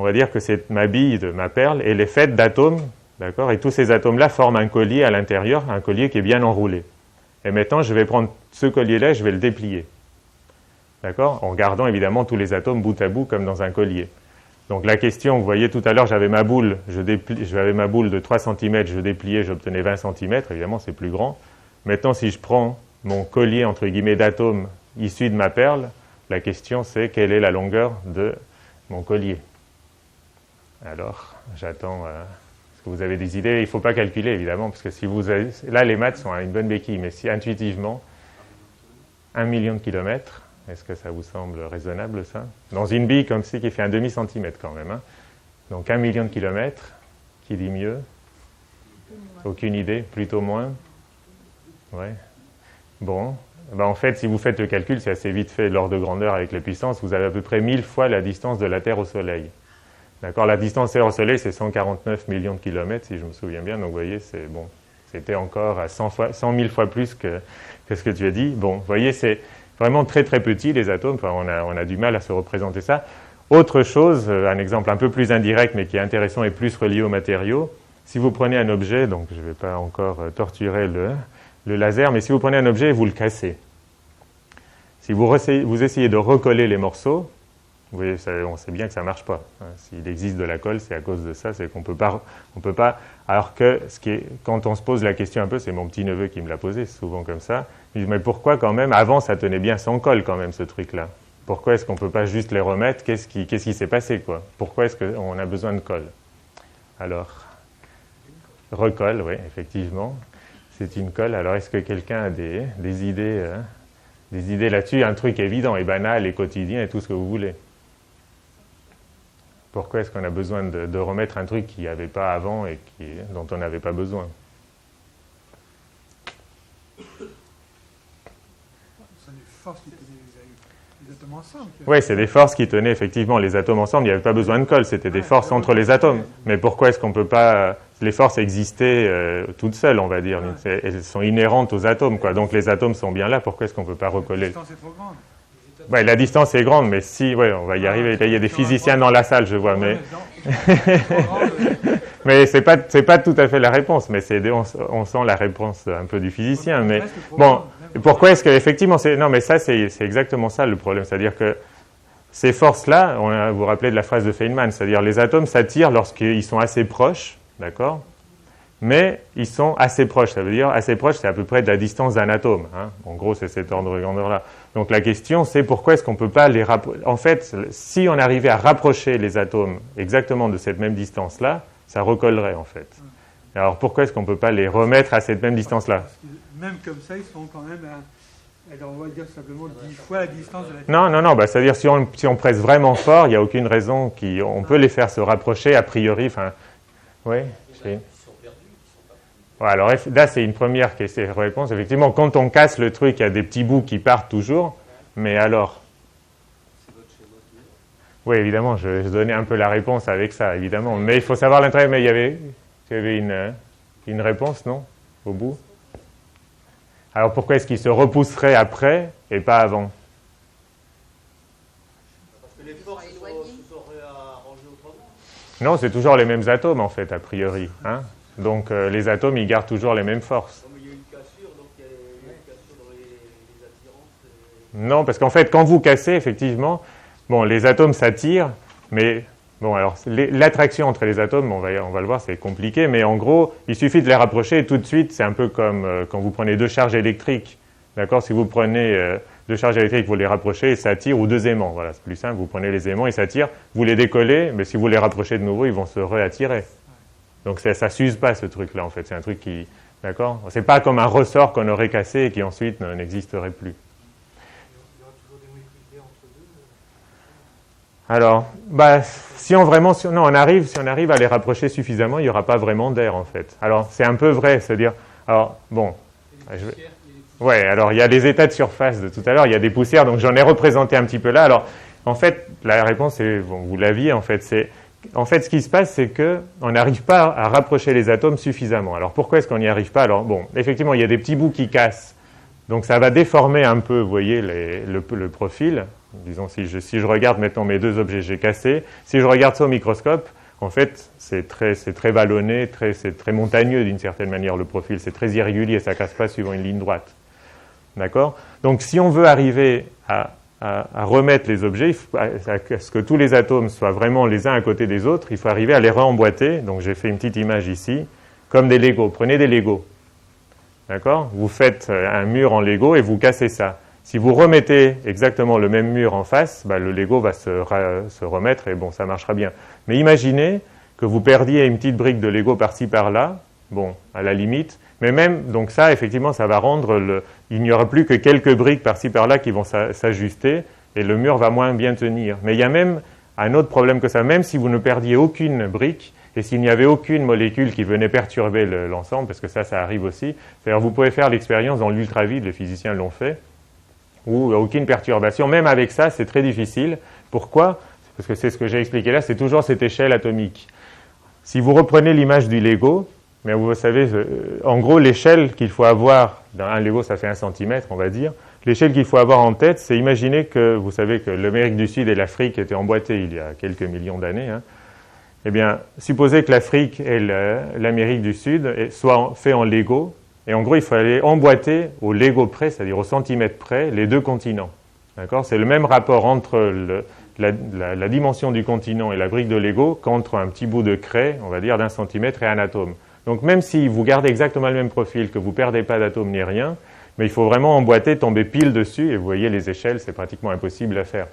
on va dire que ma bille de ma perle, elle est faite d'atomes, d'accord, et tous ces atomes-là forment un collier à l'intérieur, un collier qui est bien enroulé. Et maintenant je vais prendre ce collier-là et je vais le déplier, d'accord, en gardant évidemment tous les atomes bout à bout comme dans un collier. Donc la question, vous voyez tout à l'heure j'avais ma boule, j'avais ma boule de 3 cm, je dépliais, j'obtenais 20 cm, évidemment c'est plus grand. Maintenant si je prends mon collier, entre guillemets, d'atomes issu de ma perle, la question c'est quelle est la longueur de mon collier. Alors, j'attends... Est-ce que vous avez des idées? Il ne faut pas calculer, évidemment, parce que si vous avez... Là, les maths sont une bonne béquille, mais si intuitivement, 1 million de kilomètres, est-ce que ça vous semble raisonnable, ça? Dans une bille comme ci, qui fait 1,5 centimètre quand même. Hein. Donc 1 million de kilomètres, qui dit mieux? Aucune idée, plutôt moins? Ouais. Bon. Ben, en fait, si vous faites le calcul, c'est assez vite fait. L'ordre de grandeur avec les puissances, vous avez à peu près 1000 fois la distance de la Terre au Soleil. D'accord? La distance Terre au Soleil, c'est 149 millions de kilomètres, si je me souviens bien. Donc, vous voyez, c'est bon. C'était encore à 100 000 fois plus que ce que tu as dit. Bon, vous voyez, c'est vraiment très très petit, les atomes. Enfin, on a du mal à se représenter ça. Autre chose, un exemple un peu plus indirect, mais qui est intéressant et plus relié aux matériaux. Si vous prenez un objet, donc je ne vais pas encore torturer le laser, mais si vous prenez un objet et vous le cassez, si vous essayez de recoller les morceaux, vous voyez, on sait bien que ça ne marche pas. S'il existe de la colle, c'est à cause de ça, c'est qu'on peut pas. Alors que quand on se pose la question un peu, c'est mon petit neveu qui me l'a posé, c'est souvent comme ça. Il dit, mais pourquoi quand même, avant ça tenait bien sans colle quand même ce truc-là. Pourquoi est-ce qu'on ne peut pas juste les remettre? Qu'est-ce qui s'est passé, quoi? Pourquoi est-ce qu'on a besoin de colle? Alors, recolle, oui, effectivement, c'est une colle. Alors, est-ce que quelqu'un a des idées là-dessus? Un truc évident et banal et quotidien et tout ce que vous voulez. Pourquoi est-ce qu'on a besoin de remettre un truc qu'il n'y avait pas avant et dont on n'avait pas besoin? C'est des forces qui tenaient les atomes ensemble. Oui, c'est des forces qui tenaient effectivement les atomes ensemble. Il n'y avait pas besoin de colle, c'était des forces entre les atomes. Mais pourquoi est-ce qu'on ne peut pas... Les forces existaient toutes seules, on va dire. Elles sont inhérentes aux atomes, quoi. Donc les atomes sont bien là, pourquoi est-ce qu'on ne peut pas recoller? La distance est trop grande. Ouais, la distance est grande, mais si, ouais, on va y arriver. Là, il y a des physiciens dans la salle, je vois, mais mais c'est pas tout à fait la réponse. Mais on sent la réponse un peu du physicien. Mais bon, pourquoi est-ce que effectivement, non, mais ça, c'est exactement ça le problème, c'est-à-dire que ces forces-là, vous vous rappelez de la phrase de Feynman, c'est-à-dire les atomes s'attirent lorsqu'ils sont assez proches, d'accord? Mais ils sont assez proches, ça veut dire assez proches, c'est à peu près de la distance d'un atome. Hein. En gros, c'est cet ordre de grandeur-là. Donc la question, c'est pourquoi est-ce qu'on ne peut pas les rapprocher? En fait, si on arrivait à rapprocher les atomes exactement de cette même distance-là, ça recollerait en fait. Alors pourquoi est-ce qu'on ne peut pas les remettre à cette même distance-là? Même comme ça, ils sont quand même alors on va dire simplement 10 fois la distance de la Terre. Non, bah, c'est-à-dire si on presse vraiment fort, il n'y a aucune raison on peut les faire se rapprocher a priori. Enfin, oui. Ouais, alors là, c'est une première réponse. Effectivement, quand on casse le truc, il y a des petits bouts qui partent toujours. Mais alors? Oui, évidemment, je donnais un peu la réponse avec ça, évidemment. Mais il faut savoir l'intérêt. Mais il y avait une réponse, non? Au bout? Alors pourquoi est-ce qu'il se repousserait après et pas avant? Parce que les forces se seraient arrangées autrement. Non, c'est toujours les mêmes atomes, en fait, a priori. Hein? Donc les atomes, ils gardent toujours les mêmes forces. Comme il y a une cassure, donc il y a une cassure dans les attirances. Non, parce qu'en fait, quand vous cassez, effectivement, bon, les atomes s'attirent, mais bon, alors l'attraction entre les atomes, on va le voir, c'est compliqué, mais en gros, il suffit de les rapprocher et tout de suite, c'est un peu comme quand vous prenez deux charges électriques. D'accord? Si vous prenez deux charges électriques, vous les rapprochez et ça attire, ou deux aimants. Voilà, c'est plus simple. Vous prenez les aimants et ça attire. Vous les décollez, mais si vous les rapprochez de nouveau, ils vont se réattirer. Donc ça ne s'use pas, ce truc-là, en fait. C'est un truc qui... D'accord? C'est pas comme un ressort qu'on aurait cassé et qui ensuite n'existerait plus. Il y aura toujours des molécules entre deux. Alors, bah, si on arrive à les rapprocher suffisamment, il n'y aura pas vraiment d'air, en fait. Alors, c'est un peu vrai, c'est-à-dire... Alors, bon... Ouais, alors il y a les états de surface de tout à l'heure, il y a des poussières, donc j'en ai représenté un petit peu là. Alors, en fait, la réponse est, bon, vous l'aviez, en fait, ce qui se passe, c'est qu'on n'arrive pas à rapprocher les atomes suffisamment. Alors, pourquoi est-ce qu'on n'y arrive pas? Alors, bon, effectivement, il y a des petits bouts qui cassent, donc ça va déformer un peu, vous voyez, le profil. Disons, si je regarde maintenant mes deux objets que j'ai cassés, si je regarde ça au microscope, en fait, c'est très vallonné, c'est très montagneux d'une certaine manière, le profil. C'est très irrégulier, ça ne casse pas suivant une ligne droite. D'accord? Donc, si on veut arriver à remettre les objets, à ce que tous les atomes soient vraiment les uns à côté des autres, il faut arriver à les re-emboîter. Donc, j'ai fait une petite image ici, comme des Legos. Prenez des Legos. D'accord? Vous faites un mur en Lego et vous cassez ça. Si vous remettez exactement le même mur en face, bah, le Lego va se remettre et bon, ça marchera bien. Mais imaginez que vous perdiez une petite brique de Lego par-ci par-là, bon, à la limite, mais même, donc ça, effectivement, ça va rendre il n'y aura plus que quelques briques par-ci par-là qui vont s'ajuster et le mur va moins bien tenir. Mais il y a même un autre problème que ça, même si vous ne perdiez aucune brique, et s'il n'y avait aucune molécule qui venait perturber l'ensemble, parce que ça arrive aussi. C'est-à-dire, vous pouvez faire l'expérience dans l'ultravide, les physiciens l'ont fait, où aucune perturbation. Même avec ça, c'est très difficile. Pourquoi? Parce que c'est ce que j'ai expliqué là, c'est toujours cette échelle atomique. Si vous reprenez l'image du Lego, mais vous savez, en gros, l'échelle qu'il faut avoir, dans un Lego, ça fait 1 centimètre, on va dire. L'échelle qu'il faut avoir en tête, c'est imaginer que, vous savez que l'Amérique du Sud et l'Afrique étaient emboîtées il y a quelques millions d'années. Eh bien, supposez que l'Afrique et l'Amérique du Sud soient faits en Lego, et en gros, il faut aller emboîter au Lego près, c'est-à-dire au centimètre près, les 2 continents. D'accord? C'est le même rapport entre la dimension du continent et la brique de Lego qu'entre un petit bout de craie, on va dire, d'1 centimètre et un atome. Donc, même si vous gardez exactement le même profil, que vous ne perdez pas d'atome ni rien, mais il faut vraiment emboîter, tomber pile dessus, et vous voyez les échelles, c'est pratiquement impossible à faire.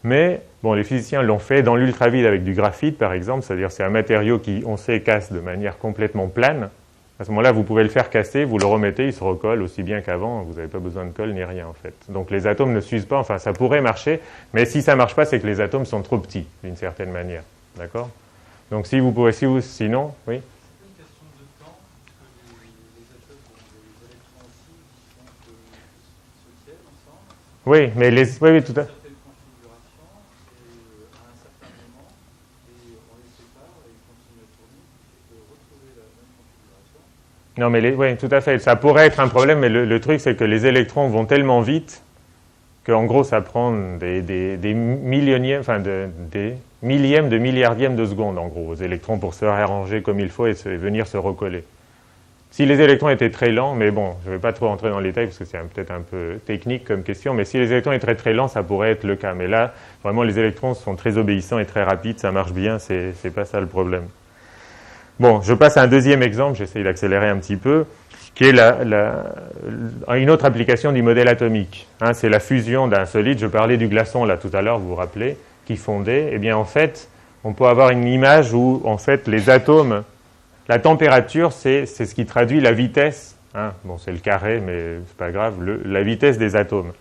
Mais, bon, les physiciens l'ont fait dans l'ultravide avec du graphite, par exemple, c'est-à-dire c'est un matériau qui, on sait, casse de manière complètement plane. À ce moment-là, vous pouvez le faire casser, vous le remettez, il se recolle aussi bien qu'avant, vous n'avez pas besoin de colle ni rien, en fait. Donc les atomes ne s'usent pas, enfin, ça pourrait marcher, mais si ça ne marche pas, c'est que les atomes sont trop petits, d'une certaine manière. D'accord? Donc si vous pouvez, sinon, oui? Oui, mais oui, tout à fait. Non, mais oui, tout à fait. Ça pourrait être un problème, mais le truc, c'est que les électrons vont tellement vite qu'en gros, ça prend des millionièmes, enfin des millièmes de milliardièmes de seconde, en gros, aux électrons pour se réarranger comme il faut et venir se recoller. Si les électrons étaient très lents, mais bon, je ne vais pas trop rentrer dans les détails parce que c'est peut-être un peu technique comme question, mais si les électrons étaient très lents, ça pourrait être le cas. Mais là, vraiment, les électrons sont très obéissants et très rapides, ça marche bien, c'est pas ça le problème. Bon, je passe à un deuxième exemple, j'essaie d'accélérer un petit peu, qui est une autre application du modèle atomique. C'est la fusion d'un solide. Je parlais du glaçon là tout à l'heure, vous vous rappelez, qui fondait. Eh bien, en fait, on peut avoir une image où, en fait, les atomes... La température, c'est ce qui traduit la vitesse. Bon, c'est le carré, mais c'est pas grave. La vitesse des atomes.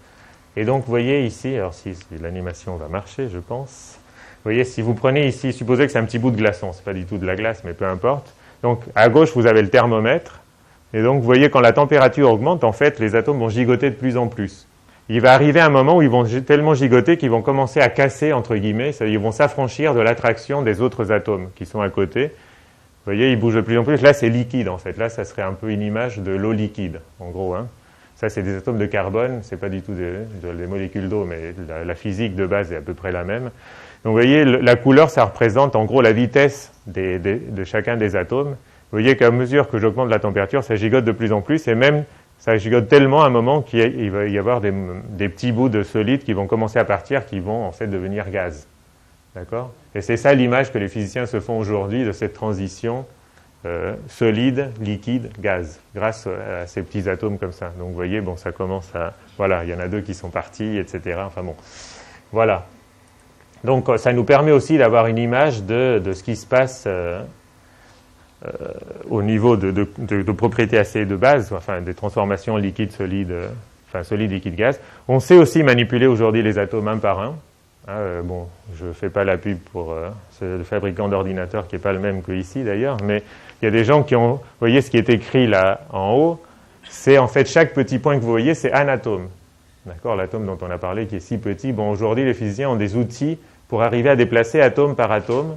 Et donc, vous voyez ici, alors si l'animation va marcher, je pense. Vous voyez, si vous prenez ici, supposez que c'est un petit bout de glaçon. C'est pas du tout de la glace, mais peu importe. Donc, à gauche, vous avez le thermomètre. Et donc, vous voyez, quand la température augmente, en fait, les atomes vont gigoter de plus en plus. Il va arriver un moment où ils vont tellement gigoter qu'ils vont commencer à casser, entre guillemets. C'est-à-dire, ils vont s'affranchir de l'attraction des autres atomes qui sont à côté. Vous voyez, il bouge de plus en plus. Là, c'est liquide, en fait. Là, ça serait un peu une image de l'eau liquide, en gros. Ça, c'est des atomes de carbone. C'est pas du tout des molécules d'eau, mais la physique de base est à peu près la même. Donc, vous voyez, la couleur, ça représente, en gros, la vitesse de chacun des atomes. Vous voyez qu'à mesure que j'augmente la température, ça gigote de plus en plus. Et même, ça gigote tellement à un moment qu'il va y avoir des petits bouts de solide qui vont commencer à partir, qui vont, en fait, devenir gaz. D'accord? Et c'est ça l'image que les physiciens se font aujourd'hui de cette transition solide, liquide, gaz, grâce à ces petits atomes comme ça. Donc vous voyez, bon, ça commence à... Voilà, il y en a 2 qui sont partis, etc. Enfin bon, voilà. Donc ça nous permet aussi d'avoir une image de ce qui se passe au niveau de propriétés assez de base, enfin des transformations liquide, solide, enfin solide, liquide, gaz. On sait aussi manipuler aujourd'hui les atomes un par un. Bon, je ne fais pas la pub pour ce fabricant d'ordinateurs qui n'est pas le même que ici d'ailleurs, mais il y a des gens qui ont... Vous voyez ce qui est écrit là en haut, c'est en fait chaque petit point que vous voyez, c'est un atome. D'accord, l'atome dont on a parlé qui est si petit. Bon, aujourd'hui, les physiciens ont des outils pour arriver à déplacer atome par atome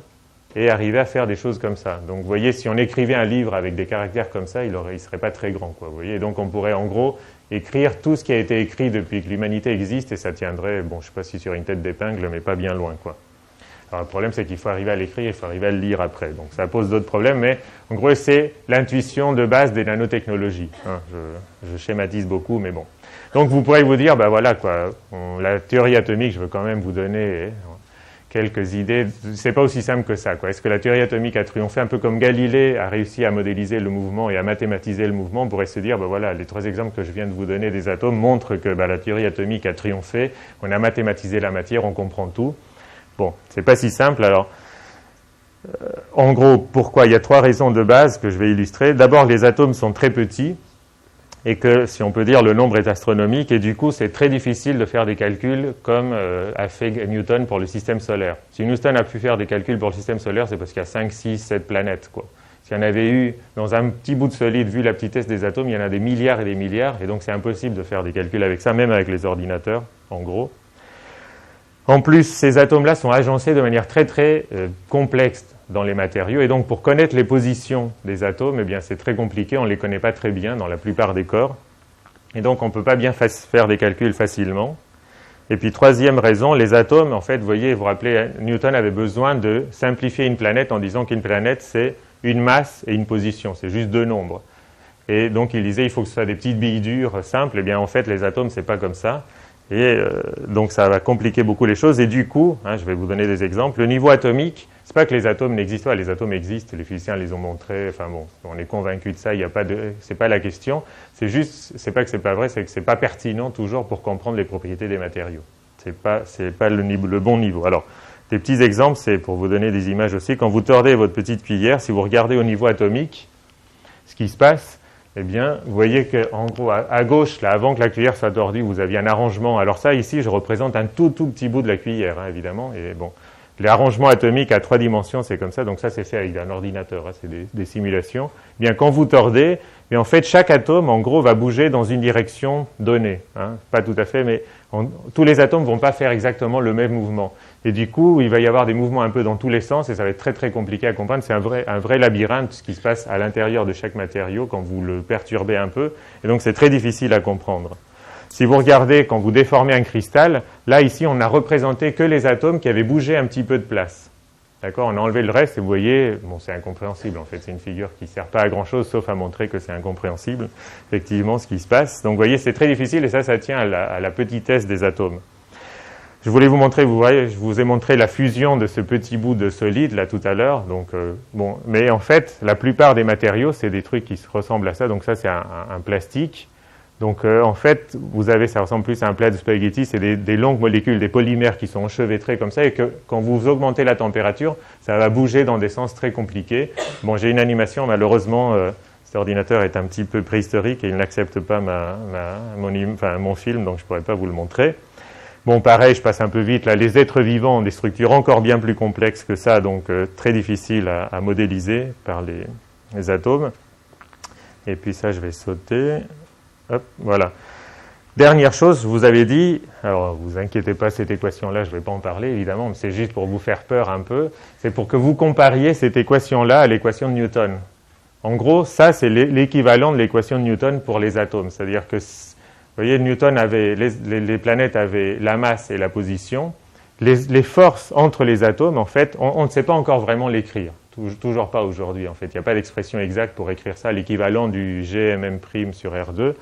et arriver à faire des choses comme ça. Donc, vous voyez, si on écrivait un livre avec des caractères comme ça, il ne serait pas très grand, quoi. Vous voyez, donc on pourrait en gros écrire tout ce qui a été écrit depuis que l'humanité existe et ça tiendrait, bon, je ne sais pas si sur une tête d'épingle, mais pas bien loin, quoi. Alors, le problème, c'est qu'il faut arriver à l'écrire, il faut arriver à le lire après. Donc, ça pose d'autres problèmes, mais en gros, c'est l'intuition de base des nanotechnologies. Je schématise beaucoup, mais bon. Donc, vous pourrez vous dire, ben voilà, quoi, la théorie atomique, je veux quand même vous donner quelques idées. C'est pas aussi simple que ça, quoi. Est-ce que la théorie atomique a triomphé un peu comme Galilée a réussi à modéliser le mouvement et à mathématiser le mouvement? On pourrait se dire, ben voilà, les 3 exemples que je viens de vous donner des atomes montrent que la théorie atomique a triomphé, on a mathématisé la matière, on comprend tout. Bon, c'est pas si simple. Alors, en gros, pourquoi? Il y a 3 raisons de base que je vais illustrer. D'abord, les atomes sont très petits. et que, si on peut dire, le nombre est astronomique, et du coup, c'est très difficile de faire des calculs comme a fait Newton pour le système solaire. Si Newton a pu faire des calculs pour le système solaire, c'est parce qu'il y a 5, 6, 7 planètes, quoi. S'il y en avait eu dans un petit bout de solide, vu la petitesse des atomes, il y en a des milliards, et donc c'est impossible de faire des calculs avec ça, même avec les ordinateurs, en gros. En plus, ces atomes-là sont agencés de manière très très complexe dans les matériaux, et donc pour connaître les positions des atomes, eh bien c'est très compliqué, on ne les connaît pas très bien dans la plupart des corps, et donc on ne peut pas bien faire des calculs facilement. Et puis troisième raison, les atomes, en fait, vous voyez, vous vous rappelez, Newton avait besoin de simplifier une planète en disant qu'une planète c'est une masse et une position, c'est juste deux nombres. Et donc il disait il faut que ce soit des petites billes dures, simples, et bien en fait les atomes c'est pas comme ça. Et donc ça va compliquer beaucoup les choses. Et du coup, je vais vous donner des exemples. Le niveau atomique, c'est pas que les atomes n'existent pas. Les atomes existent, les physiciens les ont montrés. Enfin bon, on est convaincus de ça. Il y a pas de, c'est pas la question. C'est juste, c'est pas que c'est pas vrai, c'est que c'est pas pertinent toujours pour comprendre les propriétés des matériaux. C'est pas le bon niveau. Alors, des petits exemples, c'est pour vous donner des images aussi. Quand vous tordez votre petite cuillère, si vous regardez au niveau atomique, ce qui se passe. Eh bien, vous voyez qu'en gros, à gauche, là, avant que la cuillère soit tordue, vous aviez un arrangement. Alors ça, ici, je représente un tout petit bout de la cuillère, évidemment. Et bon, l'arrangement atomique à 3 dimensions, c'est comme ça. Donc ça, c'est fait avec un ordinateur. C'est des simulations. Eh bien, quand vous tordez, mais en fait, chaque atome, en gros, va bouger dans une direction donnée. Pas tout à fait, mais tous les atomes ne vont pas faire exactement le même mouvement. Et du coup, il va y avoir des mouvements un peu dans tous les sens et ça va être très très compliqué à comprendre. C'est un vrai labyrinthe, ce qui se passe à l'intérieur de chaque matériau quand vous le perturbez un peu. Et donc, c'est très difficile à comprendre. Si vous regardez, quand vous déformez un cristal, là, ici, on n'a représenté que les atomes qui avaient bougé un petit peu de place. D'accord ? On a enlevé le reste et vous voyez, bon, c'est incompréhensible en fait. C'est une figure qui ne sert pas à grand-chose sauf à montrer que c'est incompréhensible, effectivement, ce qui se passe. Donc, vous voyez, c'est très difficile et ça tient à la petitesse des atomes. Je voulais vous montrer, vous voyez, je vous ai montré la fusion de ce petit bout de solide là tout à l'heure. Donc bon, mais en fait, la plupart des matériaux, c'est des trucs qui se ressemblent à ça. Donc ça, c'est un plastique. Donc en fait, vous avez, ça ressemble plus à un plat de spaghetti. C'est des longues molécules, des polymères qui sont enchevêtrés comme ça, et que quand vous augmentez la température, ça va bouger dans des sens très compliqués. Bon, j'ai une animation, malheureusement. Cet ordinateur est un petit peu préhistorique et il n'accepte pas mon film, donc je ne pourrais pas vous le montrer. Bon, pareil, je passe un peu vite. Là, les êtres vivants ont des structures encore bien plus complexes que ça, donc très difficiles à modéliser par les atomes. Et puis ça, je vais sauter. Hop, voilà. Dernière chose, je vous avais dit, alors vous inquiétez pas, cette équation-là, je ne vais pas en parler, évidemment, mais c'est juste pour vous faire peur un peu. C'est pour que vous compariez cette équation-là à l'équation de Newton. En gros, ça, c'est l'équivalent de l'équation de Newton pour les atomes. C'est-à-dire que vous voyez, Newton avait, les planètes avaient la masse et la position. Les forces entre les atomes, en fait, on ne sait pas encore vraiment l'écrire. Toujours pas aujourd'hui, en fait. Il n'y a pas d'expression exacte pour écrire ça, l'équivalent du Gmm' sur R2.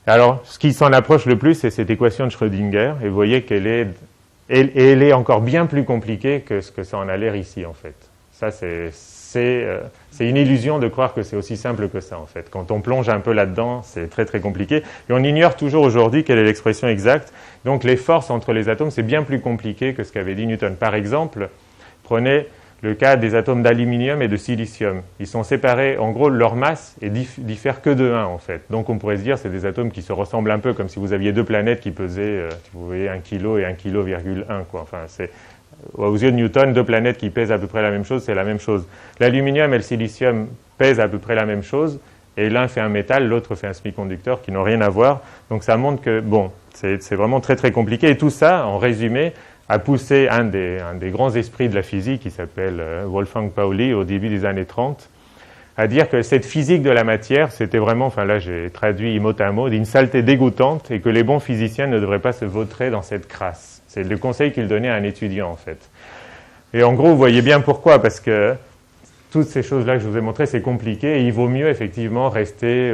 Alors, ce qui s'en approche le plus, c'est cette équation de Schrödinger. Et vous voyez qu'elle est encore bien plus compliquée que ce que ça en a l'air ici, en fait. Ça, c'est une illusion de croire que c'est aussi simple que ça, en fait. Quand on plonge un peu là-dedans, c'est très très compliqué. Et on ignore toujours aujourd'hui quelle est l'expression exacte. Donc les forces entre les atomes, c'est bien plus compliqué que ce qu'avait dit Newton. Par exemple, prenez le cas des atomes d'aluminium et de silicium. Ils sont séparés, en gros, leur masse diffère que de 1, en fait. Donc on pourrait se dire que c'est des atomes qui se ressemblent un peu, comme si vous aviez deux planètes qui pesaient, vous voyez, 1 kg et 1,1 kg, quoi. Enfin, c'est... Aux yeux de Newton, deux planètes qui pèsent à peu près la même chose, c'est la même chose. L'aluminium et le silicium pèsent à peu près la même chose, et l'un fait un métal, l'autre fait un semi-conducteur qui n'ont rien à voir. Donc ça montre que, bon, c'est vraiment très très compliqué. Et tout ça, en résumé, a poussé un des grands esprits de la physique, qui s'appelle Wolfgang Pauli, au début des années 30, à dire que cette physique de la matière, c'était vraiment, enfin là j'ai traduit mot à mot, d'une saleté dégoûtante, et que les bons physiciens ne devraient pas se vautrer dans cette crasse. C'est le conseil qu'il donnait à un étudiant, en fait. Et en gros, vous voyez bien pourquoi, parce que toutes ces choses-là que je vous ai montrées, c'est compliqué, et il vaut mieux, effectivement, rester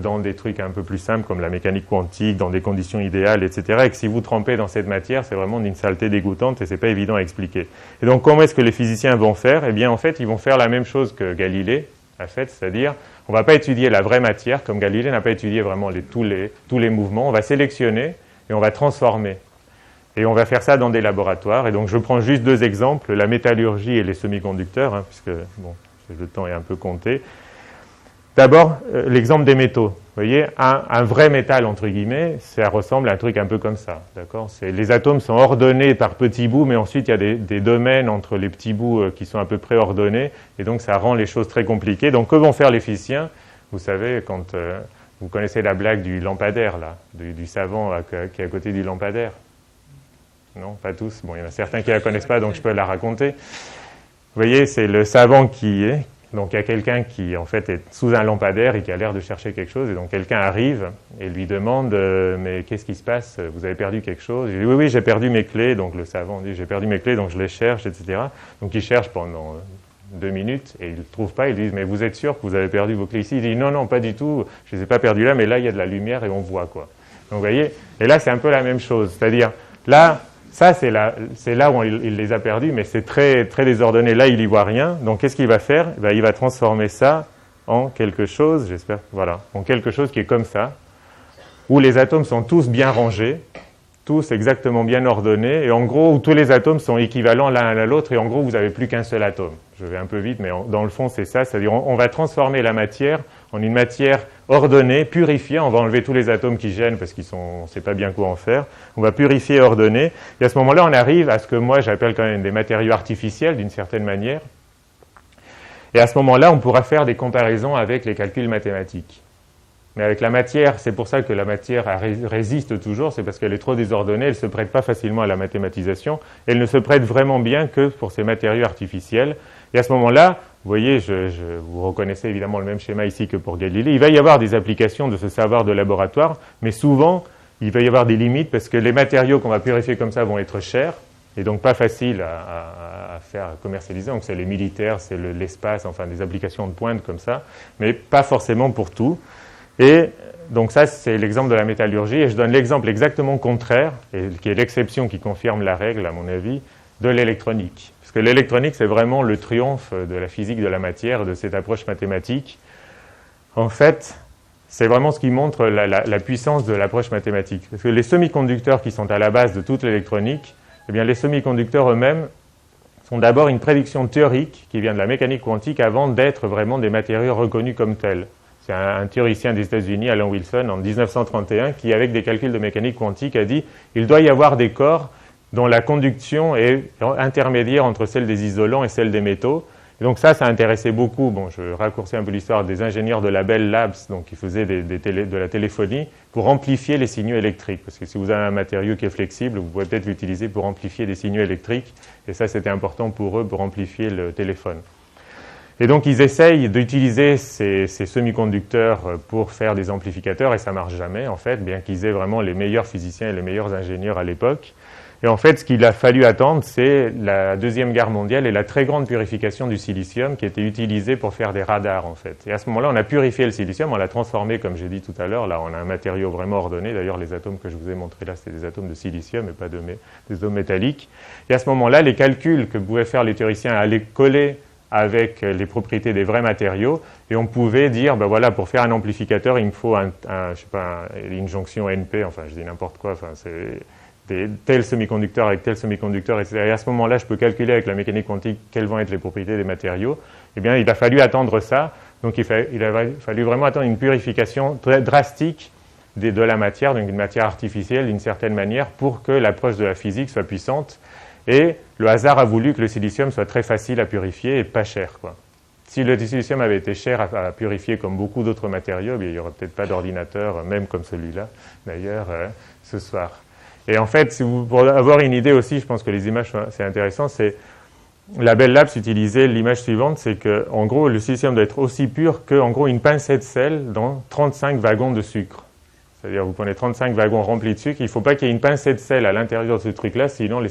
dans des trucs un peu plus simples, comme la mécanique quantique, dans des conditions idéales, etc., et que si vous trempez dans cette matière, c'est vraiment d'une saleté dégoûtante, et c'est pas évident à expliquer. Et donc, comment est-ce que les physiciens vont faire ? Eh bien, en fait, ils vont faire la même chose que Galilée a fait, c'est-à-dire, on ne va pas étudier la vraie matière, comme Galilée n'a pas étudié vraiment tous les mouvements, on va sélectionner, et on va transformer. Et on va faire ça dans des laboratoires. Et donc, je prends juste deux exemples, la métallurgie et les semi-conducteurs, puisque bon, le temps est un peu compté. D'abord, l'exemple des métaux. voyez, un vrai métal, entre guillemets, ça ressemble à un truc un peu comme ça, d'accord ? Les atomes sont ordonnés par petits bouts, mais ensuite il y a des domaines entre les petits bouts qui sont à peu près ordonnés, et donc ça rend les choses très compliquées. Donc que vont faire les physiciens ? Vous savez, quand vous connaissez la blague du lampadaire, là, du savant qui est à côté du lampadaire ? Non, pas tous. Bon, il y en a certains qui ne la connaissent pas, donc je peux la raconter. Vous voyez, c'est le savant qui est... Donc il y a quelqu'un qui en fait est sous un lampadaire et qui a l'air de chercher quelque chose, et donc quelqu'un arrive et lui demande mais qu'est-ce qui se passe, vous avez perdu quelque chose? Il dit oui j'ai perdu mes clés, donc le savant dit j'ai perdu mes clés donc je les cherche, etc. Donc il cherche pendant 2 minutes et il ne trouve pas, il dit mais vous êtes sûr que vous avez perdu vos clés ici? Il dit non pas du tout, je ne les ai pas perdues là, mais là il y a de la lumière et on voit quoi. Donc vous voyez, et là c'est un peu la même chose, c'est-à-dire là ça, c'est là où il les a perdus, mais c'est très, très désordonné. Là, il n'y voit rien. Donc, qu'est-ce qu'il va faire ? Il va transformer ça en quelque chose, j'espère, voilà, en quelque chose qui est comme ça, où les atomes sont tous bien rangés, tous exactement bien ordonnés, et en gros, où tous les atomes sont équivalents l'un à l'autre, et en gros, vous n'avez plus qu'un seul atome. Je vais un peu vite, mais dans le fond, c'est ça. C'est-à-dire, on va transformer la matière en une matière ordonnée, purifiée. On va enlever tous les atomes qui gênent parce on ne sait pas bien quoi en faire. On va purifier et ordonner. Et à ce moment-là, on arrive à ce que moi, j'appelle quand même des matériaux artificiels, d'une certaine manière. Et à ce moment-là, on pourra faire des comparaisons avec les calculs mathématiques. Mais avec la matière, c'est pour ça que la matière résiste toujours, c'est parce qu'elle est trop désordonnée, elle ne se prête pas facilement à la mathématisation, elle ne se prête vraiment bien que pour ces matériaux artificiels. Et à ce moment-là, vous voyez, vous reconnaissez évidemment le même schéma ici que pour Galilée, il va y avoir des applications de ce savoir de laboratoire, mais souvent, il va y avoir des limites parce que les matériaux qu'on va purifier comme ça vont être chers, et donc pas faciles à faire commercialiser. Donc c'est les militaires, c'est l'espace, enfin des applications de pointe comme ça, mais pas forcément pour tout. Et donc ça, c'est l'exemple de la métallurgie, et je donne l'exemple exactement contraire, et qui est l'exception qui confirme la règle, à mon avis, de l'électronique. Parce que l'électronique, c'est vraiment le triomphe de la physique de la matière, de cette approche mathématique. En fait, c'est vraiment ce qui montre la puissance de l'approche mathématique. Parce que les semi-conducteurs qui sont à la base de toute l'électronique, eh bien les semi-conducteurs eux-mêmes sont d'abord une prédiction théorique qui vient de la mécanique quantique avant d'être vraiment des matériaux reconnus comme tels. C'est un théoricien des États-Unis, Alan Wilson, en 1931, qui, avec des calculs de mécanique quantique, a dit qu'il doit y avoir des corps dont la conduction est intermédiaire entre celle des isolants et celle des métaux. Et donc ça a intéressé beaucoup, bon, je raccourcis un peu l'histoire, des ingénieurs de la Bell Labs, donc qui faisaient de la téléphonie, pour amplifier les signaux électriques. Parce que si vous avez un matériau qui est flexible, vous pouvez peut-être l'utiliser pour amplifier des signaux électriques. Et ça, c'était important pour eux, pour amplifier le téléphone. Et donc, ils essayent d'utiliser ces semi-conducteurs pour faire des amplificateurs, et ça ne marche jamais, en fait, bien qu'ils aient vraiment les meilleurs physiciens et les meilleurs ingénieurs à l'époque. Et en fait, ce qu'il a fallu attendre, c'est la Deuxième Guerre mondiale et la très grande purification du silicium qui était utilisée pour faire des radars, en fait. Et à ce moment-là, on a purifié le silicium, on l'a transformé, comme j'ai dit tout à l'heure, là, on a un matériau vraiment ordonné. D'ailleurs, les atomes que je vous ai montrés là, c'était des atomes de silicium et pas des atomes métalliques. Et à ce moment-là, les calculs que pouvaient faire les théoriciens allaient coller avec les propriétés des vrais matériaux, et on pouvait dire, ben voilà, pour faire un amplificateur, il me faut une jonction NP, enfin je dis n'importe quoi, enfin c'est tel semi-conducteur avec tel semi-conducteur, etc. Et à ce moment-là, je peux calculer avec la mécanique quantique quelles vont être les propriétés des matériaux. Eh bien, il a fallu attendre ça, donc il a fallu vraiment attendre une purification très drastique de la matière, donc une matière artificielle d'une certaine manière, pour que l'approche de la physique soit puissante. Et le hasard a voulu que le silicium soit très facile à purifier et pas cher, quoi. Si le silicium avait été cher à purifier comme beaucoup d'autres matériaux, il n'y aurait peut-être pas d'ordinateur, même comme celui-là, d'ailleurs, ce soir. Et en fait, pour avoir une idée aussi, je pense que les images, c'est intéressant, c'est la Bell Labs utilisait l'image suivante, c'est que, en gros, le silicium doit être aussi pur que, en gros, une pincée de sel dans 35 wagons de sucre. C'est-à-dire, vous prenez 35 wagons remplis de sucre, il ne faut pas qu'il y ait une pincée de sel à l'intérieur de ce truc-là, sinon les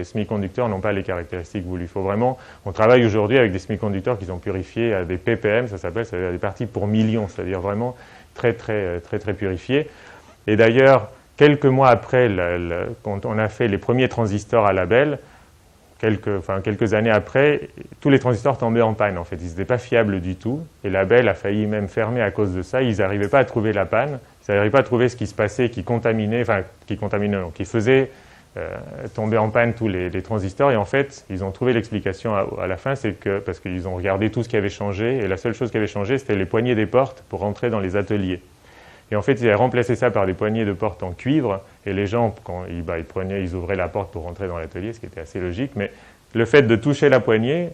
semi-conducteurs n'ont pas les caractéristiques voulues. Il faut vraiment, on travaille aujourd'hui avec des semi-conducteurs qui sont purifiés à des ppm, ça s'appelle, c'est-à-dire des parties pour millions, c'est-à-dire vraiment très, très, très, très purifiés. Et d'ailleurs, quelques mois après, quand on a fait les premiers transistors à la Bell, quelques années après, tous les transistors tombaient en panne, en fait. Ils n'étaient pas fiables du tout, et la Bell a failli même fermer à cause de ça. Ils n'arrivaient pas à trouver la panne, ils n'arrivaient pas à trouver ce qui se passait, qui faisait tomber en panne tous les transistors, et en fait, ils ont trouvé l'explication à la fin, c'est que, parce qu'ils ont regardé tout ce qui avait changé, et la seule chose qui avait changé, c'était les poignées des portes pour rentrer dans les ateliers. Et en fait, ils avaient remplacé ça par des poignées de porte en cuivre. Et les gens, quand ils ouvraient la porte pour rentrer dans l'atelier, ce qui était assez logique. Mais le fait de toucher la poignée,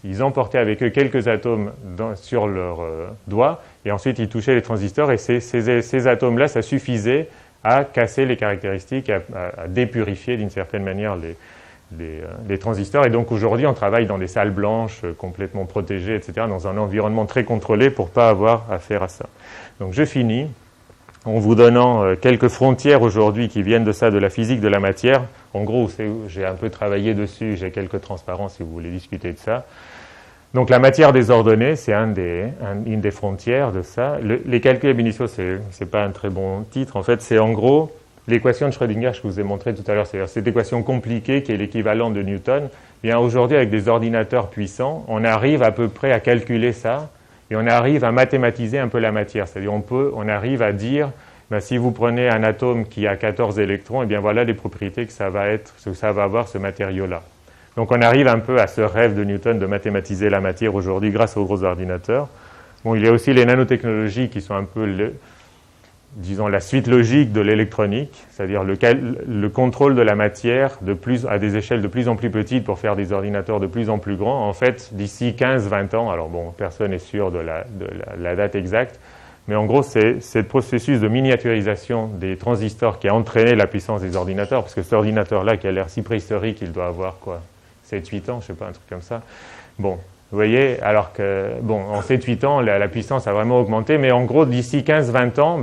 ils emportaient avec eux quelques atomes sur leurs doigts. Et ensuite, ils touchaient les transistors. Et ces atomes-là, ça suffisait à casser les caractéristiques, à dépurifier d'une certaine manière les transistors. Et donc aujourd'hui, on travaille dans des salles blanches complètement protégées, etc., dans un environnement très contrôlé pour ne pas avoir affaire à ça. Donc je finis en vous donnant quelques frontières aujourd'hui qui viennent de ça, de la physique de la matière. En gros, j'ai un peu travaillé dessus, j'ai quelques transparences si vous voulez discuter de ça. Donc la matière désordonnée, c'est une des frontières de ça. Les calculs ab initio, c'est pas un très bon titre. En fait, c'est en gros l'équation de Schrödinger, je vous ai montré tout à l'heure, c'est-à-dire cette équation compliquée qui est l'équivalent de Newton. Bien aujourd'hui, avec des ordinateurs puissants, on arrive à peu près à calculer ça et on arrive à mathématiser un peu la matière. C'est-à-dire on arrive à dire, si vous prenez un atome qui a 14 électrons, et bien voilà les propriétés que ça va avoir ce matériau-là. Donc on arrive un peu à ce rêve de Newton de mathématiser la matière aujourd'hui grâce aux gros ordinateurs. Bon, il y a aussi les nanotechnologies qui sont un peu disons, la suite logique de l'électronique, c'est-à-dire le contrôle de la matière à des échelles de plus en plus petites pour faire des ordinateurs de plus en plus grands. En fait, d'ici 15-20 ans, alors bon, personne n'est sûr de la date exacte, mais en gros, c'est ce processus de miniaturisation des transistors qui a entraîné la puissance des ordinateurs, parce que cet ordinateur-là, qui a l'air si préhistorique, il doit avoir, 7-8 ans, je ne sais pas, un truc comme ça. Bon. Vous voyez, alors que, en 7-8 ans, la puissance a vraiment augmenté, mais en gros, d'ici 15-20 ans,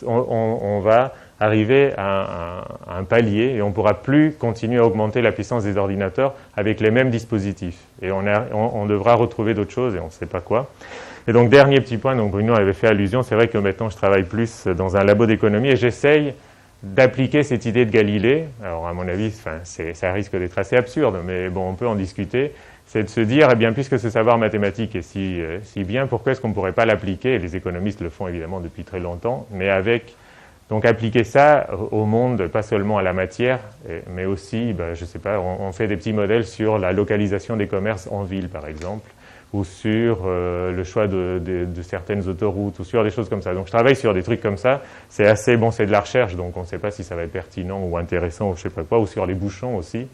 on va arriver à un palier et on ne pourra plus continuer à augmenter la puissance des ordinateurs avec les mêmes dispositifs. Et on devra retrouver d'autres choses et on ne sait pas quoi. Et donc, dernier petit point, donc Bruno avait fait allusion, c'est vrai que maintenant, je travaille plus dans un labo d'économie et j'essaye d'appliquer cette idée de Galilée. Alors, à mon avis, ça risque d'être assez absurde, mais bon, on peut en discuter. C'est de se dire, puisque ce savoir mathématique est si bien, pourquoi est-ce qu'on ne pourrait pas l'appliquer? Et les économistes le font évidemment depuis très longtemps, mais donc appliquer ça au monde, pas seulement à la matière, mais aussi, je ne sais pas, on fait des petits modèles sur la localisation des commerces en ville, par exemple, ou sur le choix de certaines autoroutes, ou sur des choses comme ça. Donc je travaille sur des trucs comme ça, c'est assez bon, c'est de la recherche, donc on ne sait pas si ça va être pertinent ou intéressant, ou je ne sais pas quoi, ou sur les bouchons aussi.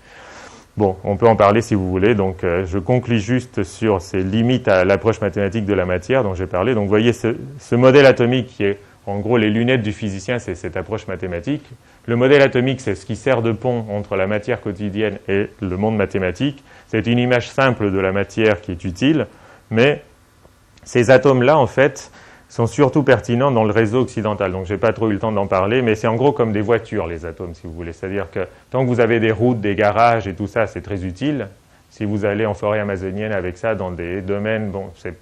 Bon, on peut en parler si vous voulez. Donc, je conclus juste sur ces limites à l'approche mathématique de la matière dont j'ai parlé. Donc, vous voyez, ce modèle atomique qui est, en gros, les lunettes du physicien, c'est cette approche mathématique. Le modèle atomique, c'est ce qui sert de pont entre la matière quotidienne et le monde mathématique. C'est une image simple de la matière qui est utile, mais ces atomes-là, en fait, sont surtout pertinents dans le réseau occidental. Donc, je n'ai pas trop eu le temps d'en parler, mais c'est en gros comme des voitures, les atomes, si vous voulez. C'est-à-dire que tant que vous avez des routes, des garages et tout ça, c'est très utile. Si vous allez en forêt amazonienne avec ça dans des domaines,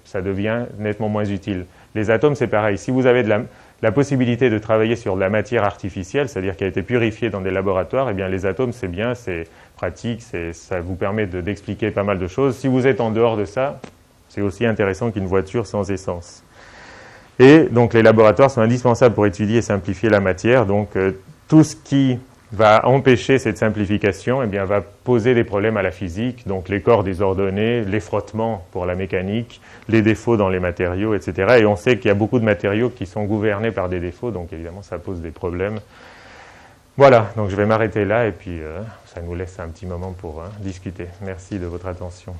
ça devient nettement moins utile. Les atomes, c'est pareil. Si vous avez la possibilité de travailler sur de la matière artificielle, c'est-à-dire qui a été purifiée dans des laboratoires, eh bien, les atomes, c'est bien, c'est pratique, ça vous permet d'expliquer pas mal de choses. Si vous êtes en dehors de ça, c'est aussi intéressant qu'une voiture sans essence. Et donc les laboratoires sont indispensables pour étudier et simplifier la matière. Donc tout ce qui va empêcher cette simplification va poser des problèmes à la physique. Donc les corps désordonnés, les frottements pour la mécanique, les défauts dans les matériaux, etc. Et on sait qu'il y a beaucoup de matériaux qui sont gouvernés par des défauts. Donc évidemment, ça pose des problèmes. Voilà, donc je vais m'arrêter là et puis ça nous laisse un petit moment pour discuter. Merci de votre attention.